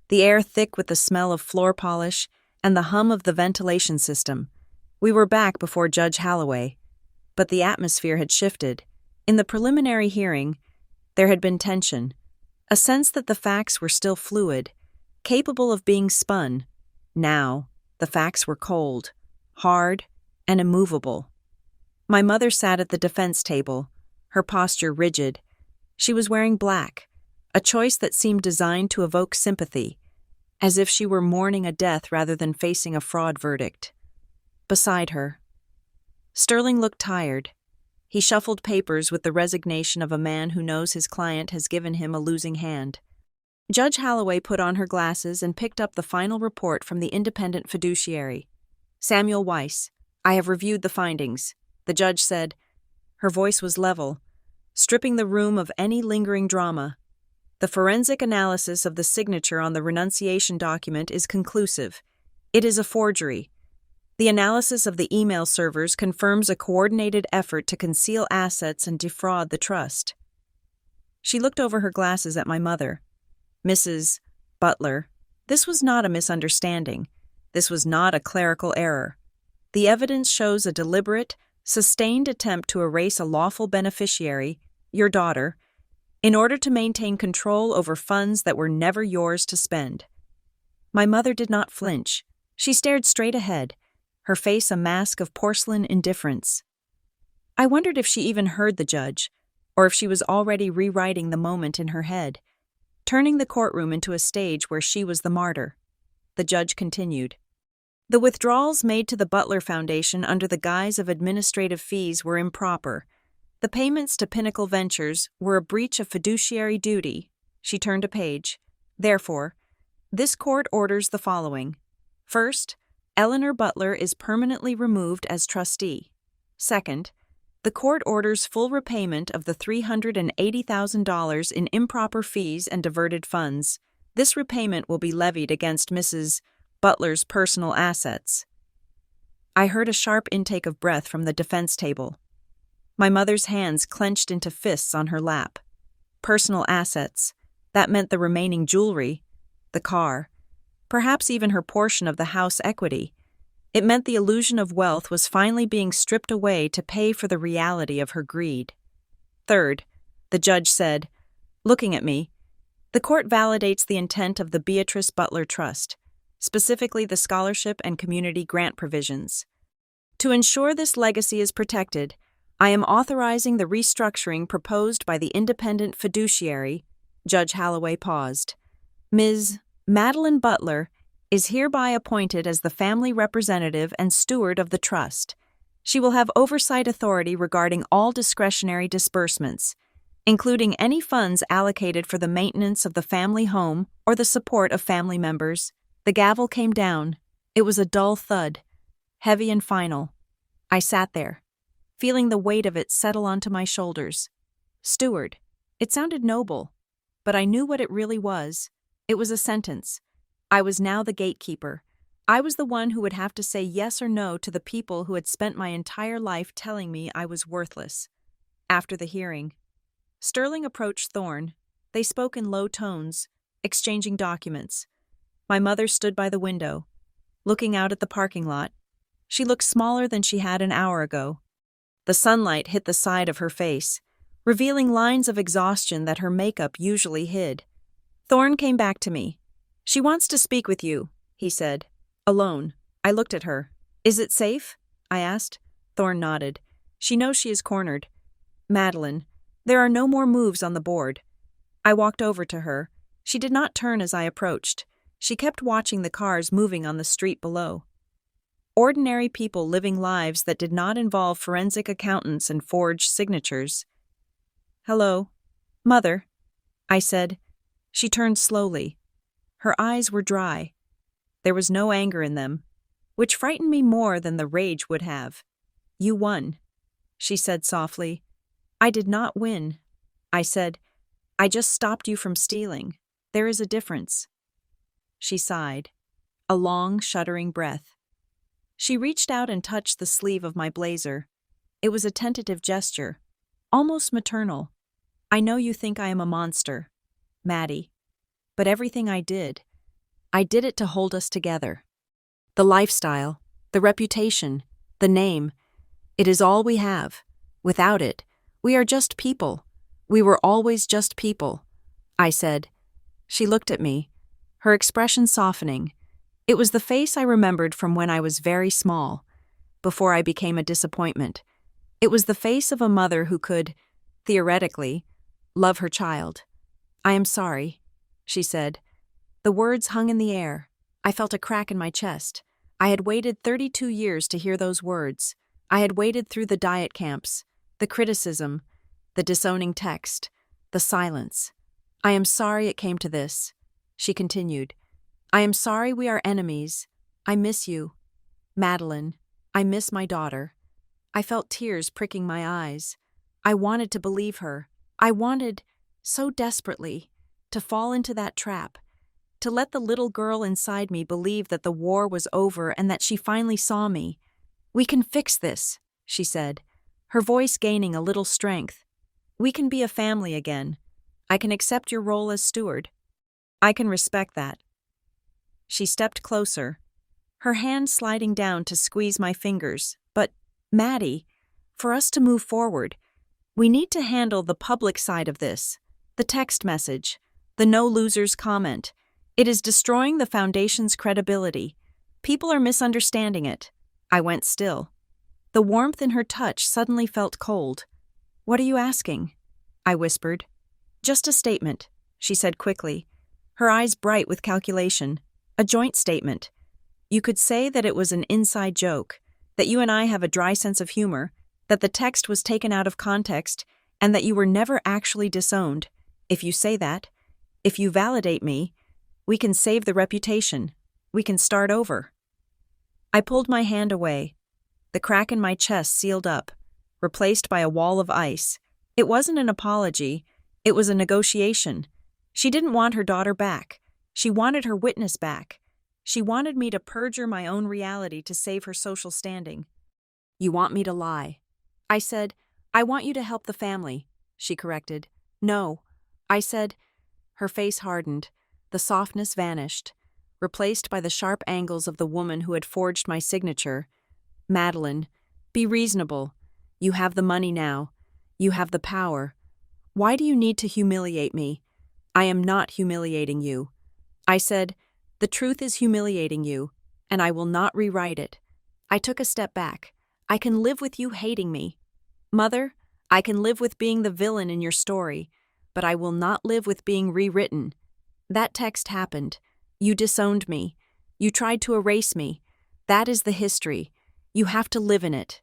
the air thick with the smell of floor polish and the hum of the ventilation system. We were back before Judge Holloway, but the atmosphere had shifted. In the preliminary hearing, there had been tension, a sense that the facts were still fluid, capable of being spun. Now, the facts were cold, hard, and immovable. My mother sat at the defense table, her posture rigid. She was wearing black, a choice that seemed designed to evoke sympathy, as if she were mourning a death rather than facing a fraud verdict. Beside her, Sterling looked tired. He shuffled papers with the resignation of a man who knows his client has given him a losing hand. Judge Holloway put on her glasses and picked up the final report from the independent fiduciary. Samuel Weiss, I have reviewed the findings, the judge said. Her voice was level, stripping the room of any lingering drama. The forensic analysis of the signature on the renunciation document is conclusive. It is a forgery. The analysis of the email servers confirms a coordinated effort to conceal assets and defraud the trust. She looked over her glasses at my mother. Mrs. Butler, this was not a misunderstanding. This was not a clerical error. The evidence shows a deliberate, sustained attempt to erase a lawful beneficiary, your daughter, in order to maintain control over funds that were never yours to spend. My mother did not flinch. She stared straight ahead, her face a mask of porcelain indifference. I wondered if she even heard the judge, or if she was already rewriting the moment in her head, turning the courtroom into a stage where she was the martyr. The judge continued. The withdrawals made to the Butler Foundation under the guise of administrative fees were improper. The payments to Pinnacle Ventures were a breach of fiduciary duty. She turned a page. Therefore, this court orders the following. First, Eleanor Butler is permanently removed as trustee. Second, the court orders full repayment of the $380,000 in improper fees and diverted funds. This repayment will be levied against Mrs. Butler's personal assets. I heard a sharp intake of breath from the defense table. My mother's hands clenched into fists on her lap. Personal assets. That meant the remaining jewelry, the car, perhaps even her portion of the house equity. It meant the illusion of wealth was finally being stripped away to pay for the reality of her greed. Third, the judge said, looking at me, the court validates the intent of the Beatrice Butler Trust, specifically the scholarship and community grant provisions. To ensure this legacy is protected, I am authorizing the restructuring proposed by the independent fiduciary. Judge Holloway paused. Ms. Madeline Butler is hereby appointed as the family representative and steward of the trust. She will have oversight authority regarding all discretionary disbursements, including any funds allocated for the maintenance of the family home or the support of family members. The gavel came down. It was a dull thud, heavy and final. I sat there, feeling the weight of it settle onto my shoulders. Steward. It sounded noble, but I knew what it really was. It was a sentence. I was now the gatekeeper. I was the one who would have to say yes or no to the people who had spent my entire life telling me I was worthless. After the hearing, Sterling approached Thorne. They spoke in low tones, exchanging documents. My mother stood by the window, looking out at the parking lot. She looked smaller than she had an hour ago. The sunlight hit the side of her face, revealing lines of exhaustion that her makeup usually hid. Thorne came back to me. She wants to speak with you, he said. Alone. I looked at her. Is it safe? I asked. Thorne nodded. She knows she is cornered. Madeline, there are no more moves on the board. I walked over to her. She did not turn as I approached. She kept watching the cars moving on the street below. Ordinary people living lives that did not involve forensic accountants and forged signatures. "Hello, Mother," I said. She turned slowly. Her eyes were dry. There was no anger in them, which frightened me more than the rage would have. "You won," she said softly. "I did not win," I said. "I just stopped you from stealing. There is a difference." She sighed, a long, shuddering breath. She reached out and touched the sleeve of my blazer. It was a tentative gesture, almost maternal. "I know you think I am a monster, Maddie, but everything I did it to hold us together. The lifestyle, the reputation, the name, it is all we have. Without it, we are just people. We were always just people," I said. She looked at me, her expression softening. It was the face I remembered from when I was very small, before I became a disappointment. It was the face of a mother who could, theoretically, love her child. "I am sorry," she said. The words hung in the air. I felt a crack in my chest. I had waited 32 years to hear those words. I had waited through the diet camps, the criticism, the disowning text, the silence. "I am sorry it came to this," she continued. "I am sorry we are enemies. I miss you, Madeline. I miss my daughter." I felt tears pricking my eyes. I wanted to believe her. I wanted, so desperately, to fall into that trap, to let the little girl inside me believe that the war was over and that she finally saw me. "We can fix this," she said, her voice gaining a little strength. "We can be a family again. I can accept your role as steward. I can respect that." She stepped closer, her hand sliding down to squeeze my fingers. "But, Maddie, for us to move forward, we need to handle the public side of this. The text message, the no losers comment. It is destroying the foundation's credibility. People are misunderstanding it." I went still. The warmth in her touch suddenly felt cold. "What are you asking?" I whispered. "Just a statement," she said quickly, her eyes bright with calculation. "A joint statement. You could say that it was an inside joke, that you and I have a dry sense of humor, that the text was taken out of context, and that you were never actually disowned. If you say that, if you validate me, we can save the reputation. We can start over." I pulled my hand away. The crack in my chest sealed up, replaced by a wall of ice. It wasn't an apology. It was a negotiation. She didn't want her daughter back. She wanted her witness back. She wanted me to perjure my own reality to save her social standing. "You want me to lie." I said. "I want you to help the family," she corrected. "No," I said. Her face hardened. The softness vanished, replaced by the sharp angles of the woman who had forged my signature. "Madeline, be reasonable. You have the money now. You have the power. Why do you need to humiliate me? I am not humiliating you." I said, "The truth is humiliating you, and I will not rewrite it." I took a step back. "I can live with you hating me. Mother, I can live with being the villain in your story, but I will not live with being rewritten. That text happened. You disowned me. You tried to erase me. That is the history. You have to live in it."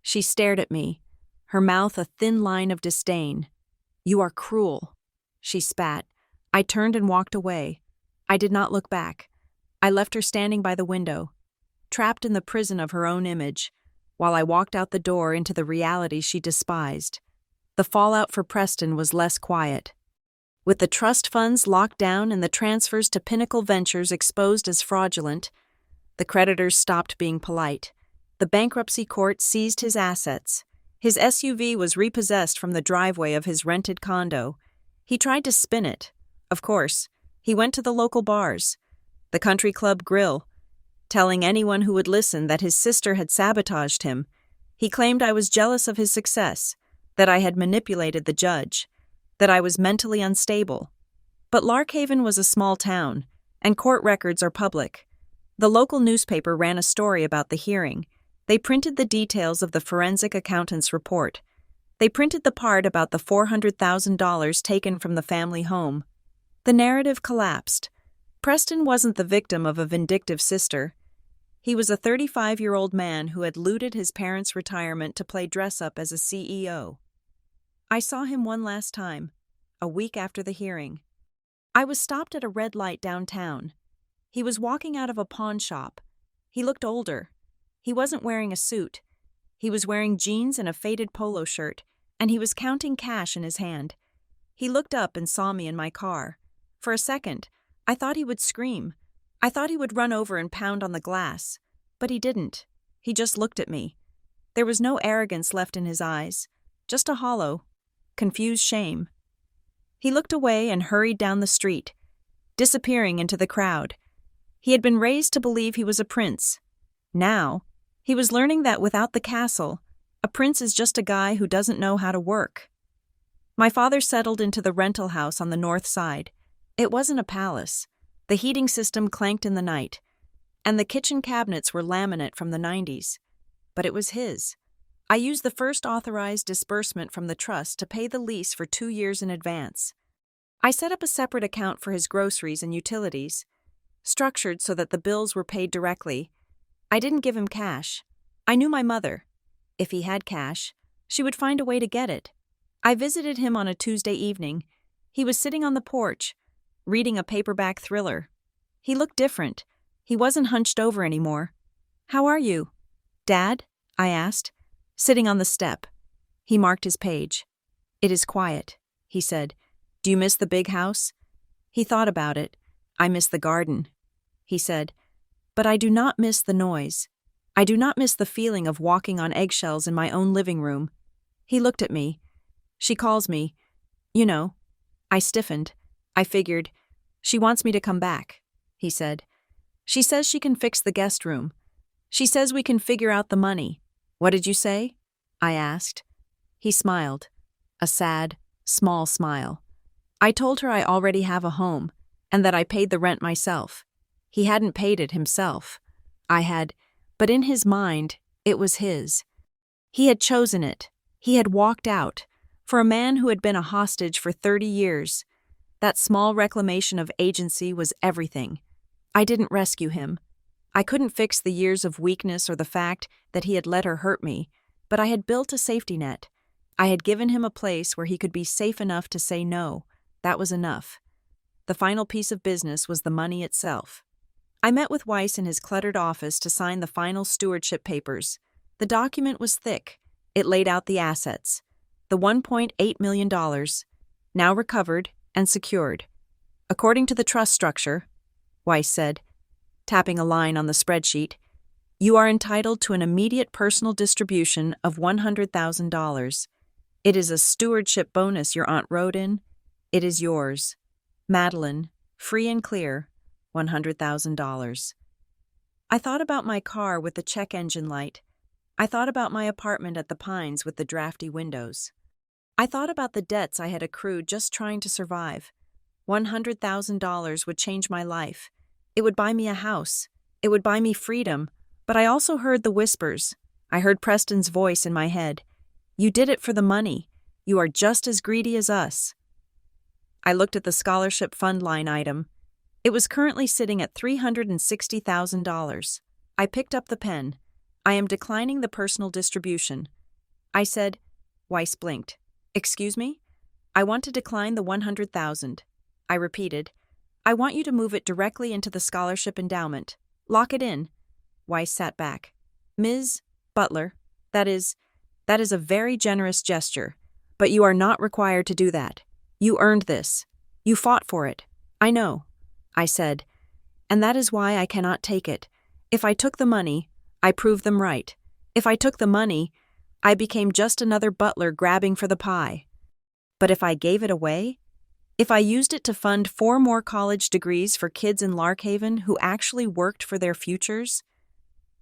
She stared at me, her mouth a thin line of disdain. "You are cruel," she spat. I turned and walked away. I did not look back. I left her standing by the window, trapped in the prison of her own image, while I walked out the door into the reality she despised. The fallout for Preston was less quiet. With the trust funds locked down and the transfers to Pinnacle Ventures exposed as fraudulent, the creditors stopped being polite. The bankruptcy court seized his assets. His SUV was repossessed from the driveway of his rented condo. He tried to spin it. Of course, he went to the local bars, the country club grill, telling anyone who would listen that his sister had sabotaged him. He claimed I was jealous of his success, that I had manipulated the judge, that I was mentally unstable. But Larkhaven was a small town, and court records are public. The local newspaper ran a story about the hearing. They printed the details of the forensic accountant's report. They printed the part about the $400,000 taken from the family home. The narrative collapsed. Preston wasn't the victim of a vindictive sister. He was a 35-year-old man who had looted his parents' retirement to play dress-up as a CEO. I saw him one last time, a week after the hearing. I was stopped at a red light downtown. He was walking out of a pawn shop. He looked older. He wasn't wearing a suit. He was wearing jeans and a faded polo shirt, and he was counting cash in his hand. He looked up and saw me in my car. For a second, I thought he would scream. I thought he would run over and pound on the glass. But he didn't. He just looked at me. There was no arrogance left in his eyes, just a hollow, confused shame. He looked away and hurried down the street, disappearing into the crowd. He had been raised to believe he was a prince. Now, he was learning that without the castle, a prince is just a guy who doesn't know how to work. My father settled into the rental house on the north side. It wasn't a palace. The heating system clanked in the night, and the kitchen cabinets were laminate from the 90s. But it was his. I used the first authorized disbursement from the trust to pay the lease for 2 years in advance. I set up a separate account for his groceries and utilities, structured so that the bills were paid directly. I didn't give him cash. I knew my mother. If he had cash, she would find a way to get it. I visited him on a Tuesday evening. He was sitting on the porch, reading a paperback thriller. He looked different. He wasn't hunched over anymore. "How are you, Dad?" I asked, sitting on the step. He marked his page. "It is quiet," he said. "Do you miss the big house?" He thought about it. "I miss the garden," he said. "But I do not miss the noise. I do not miss the feeling of walking on eggshells in my own living room." He looked at me. "She calls me. You know." I stiffened. I figured, "She wants me to come back," he said. "She says she can fix the guest room. She says we can figure out the money." "What did you say?" I asked. He smiled. A sad, small smile. "I told her I already have a home, and that I paid the rent myself." He hadn't paid it himself. I had, but in his mind, it was his. He had chosen it. He had walked out. For a man who had been a hostage for 30 years, that small reclamation of agency was everything. I didn't rescue him. I couldn't fix the years of weakness or the fact that he had let her hurt me, but I had built a safety net. I had given him a place where he could be safe enough to say no. That was enough. The final piece of business was the money itself. I met with Weiss in his cluttered office to sign the final stewardship papers. The document was thick. It laid out the assets. The $1.8 million, now recovered and secured. "According to the trust structure," Weiss said, tapping a line on the spreadsheet, "you are entitled to an immediate personal distribution of $100,000. It is a stewardship bonus your aunt wrote in. It is yours. Madeline, free and clear, $100,000. I thought about my car with the check engine light. I thought about my apartment at the Pines with the drafty windows. I thought about the debts I had accrued just trying to survive. $100,000 would change my life. It would buy me a house. It would buy me freedom. But I also heard the whispers. I heard Preston's voice in my head. "You did it for the money. You are just as greedy as us." I looked at the scholarship fund line item. It was currently sitting at $360,000. I picked up the pen. "I am declining the personal distribution." I said. Weiss blinked. "Excuse me?" "I want to decline the $100,000. I repeated. "I want you to move it directly into the scholarship endowment. Lock it in." Weiss sat back. "Ms. Butler, that is a very generous gesture, but you are not required to do that. You earned this. You fought for it. I know," I said, "and that is why I cannot take it. If I took the money, I proved them right. If I took the money, I became just another butler grabbing for the pie. But if I gave it away, if I used it to fund 4 more college degrees for kids in Larkhaven who actually worked for their futures,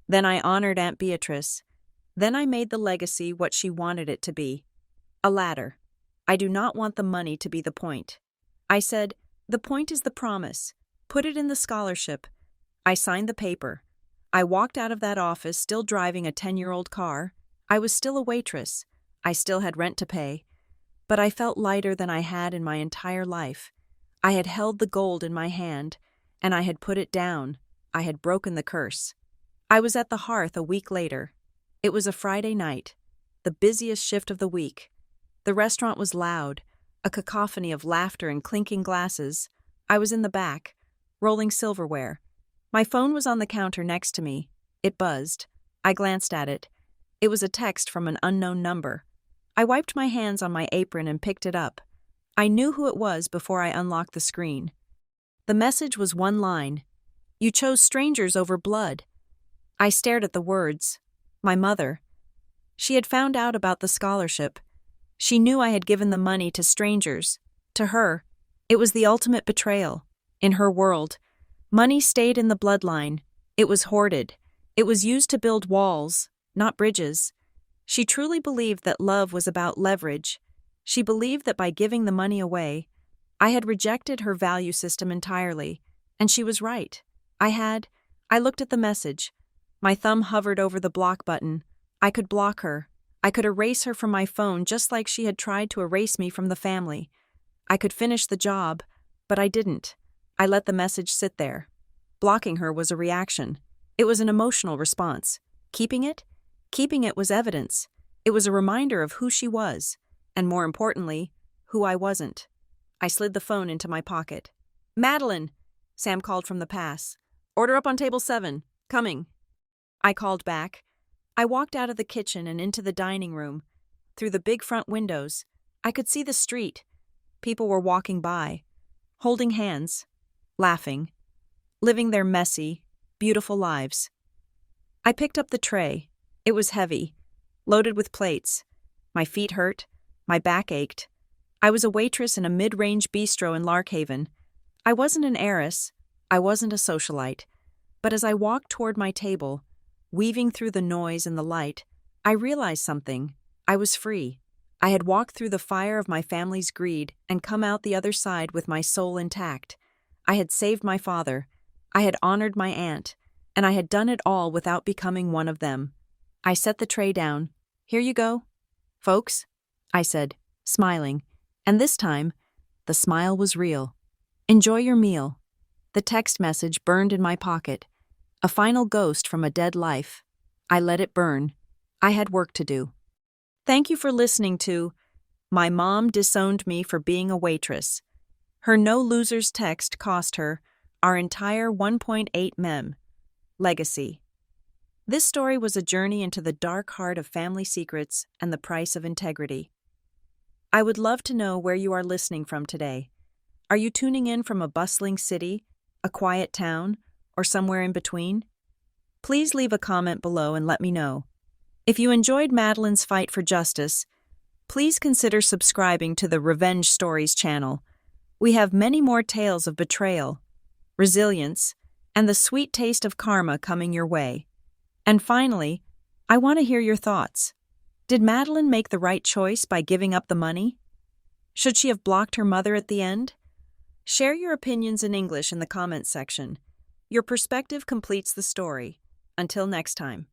then I honored Aunt Beatrice. Then I made the legacy what she wanted it to be. A ladder. I do not want the money to be the point." I said, "The point is the promise. Put it in the scholarship." I signed the paper. I walked out of that office still driving a 10-year-old car. I was still a waitress. I still had rent to pay. But I felt lighter than I had in my entire life. I had held the gold in my hand, and I had put it down. I had broken the curse. I was at the hearth a week later. It was a Friday night, the busiest shift of the week. The restaurant was loud, a cacophony of laughter and clinking glasses. I was in the back, rolling silverware. My phone was on the counter next to me. It buzzed. I glanced at it. It was a text from an unknown number. I wiped my hands on my apron and picked it up. I knew who it was before I unlocked the screen. The message was one line. "You chose strangers over blood." I stared at the words. My mother. She had found out about the scholarship. She knew I had given the money to strangers. To her, it was the ultimate betrayal. In her world, money stayed in the bloodline. It was hoarded. It was used to build walls, not bridges. She truly believed that love was about leverage. She believed that by giving the money away, I had rejected her value system entirely, and she was right. I looked at the message. My thumb hovered over the block button. I could block her. I could erase her from my phone just like she had tried to erase me from the family. I could finish the job, but I didn't. I let the message sit there. Blocking her was a reaction. It was an emotional response. Keeping it was evidence. It was a reminder of who she was, and more importantly, who I wasn't. I slid the phone into my pocket. "Madeline," Sam called from the pass. "Order up on table 7. Coming." I called back. I walked out of the kitchen and into the dining room. Through the big front windows, I could see the street. People were walking by, holding hands, laughing, living their messy, beautiful lives. I picked up the tray. It was heavy, loaded with plates. My feet hurt. My back ached. I was a waitress in a mid-range bistro in Larkhaven. I wasn't an heiress. I wasn't a socialite. But as I walked toward my table, weaving through the noise and the light, I realized something. I was free. I had walked through the fire of my family's greed and come out the other side with my soul intact. I had saved my father. I had honored my aunt. And I had done it all without becoming one of them. I set the tray down. "Here you go, folks," I said, smiling. And this time, the smile was real. "Enjoy your meal." The text message burned in my pocket. A final ghost from a dead life. I let it burn. I had work to do. Thank you for listening to My Mom Disowned Me for Being a Waitress. Her no losers text cost her our entire 1.8 mem. Legacy. This story was a journey into the dark heart of family secrets and the price of integrity. I would love to know where you are listening from today. Are you tuning in from a bustling city, a quiet town, or somewhere in between? Please leave a comment below and let me know. If you enjoyed Madeline's fight for justice, please consider subscribing to the Revenge Stories channel. We have many more tales of betrayal, resilience, and the sweet taste of karma coming your way. And finally, I want to hear your thoughts. Did Madeline make the right choice by giving up the money? Should she have blocked her mother at the end? Share your opinions in English in the comments section. Your perspective completes the story. Until next time.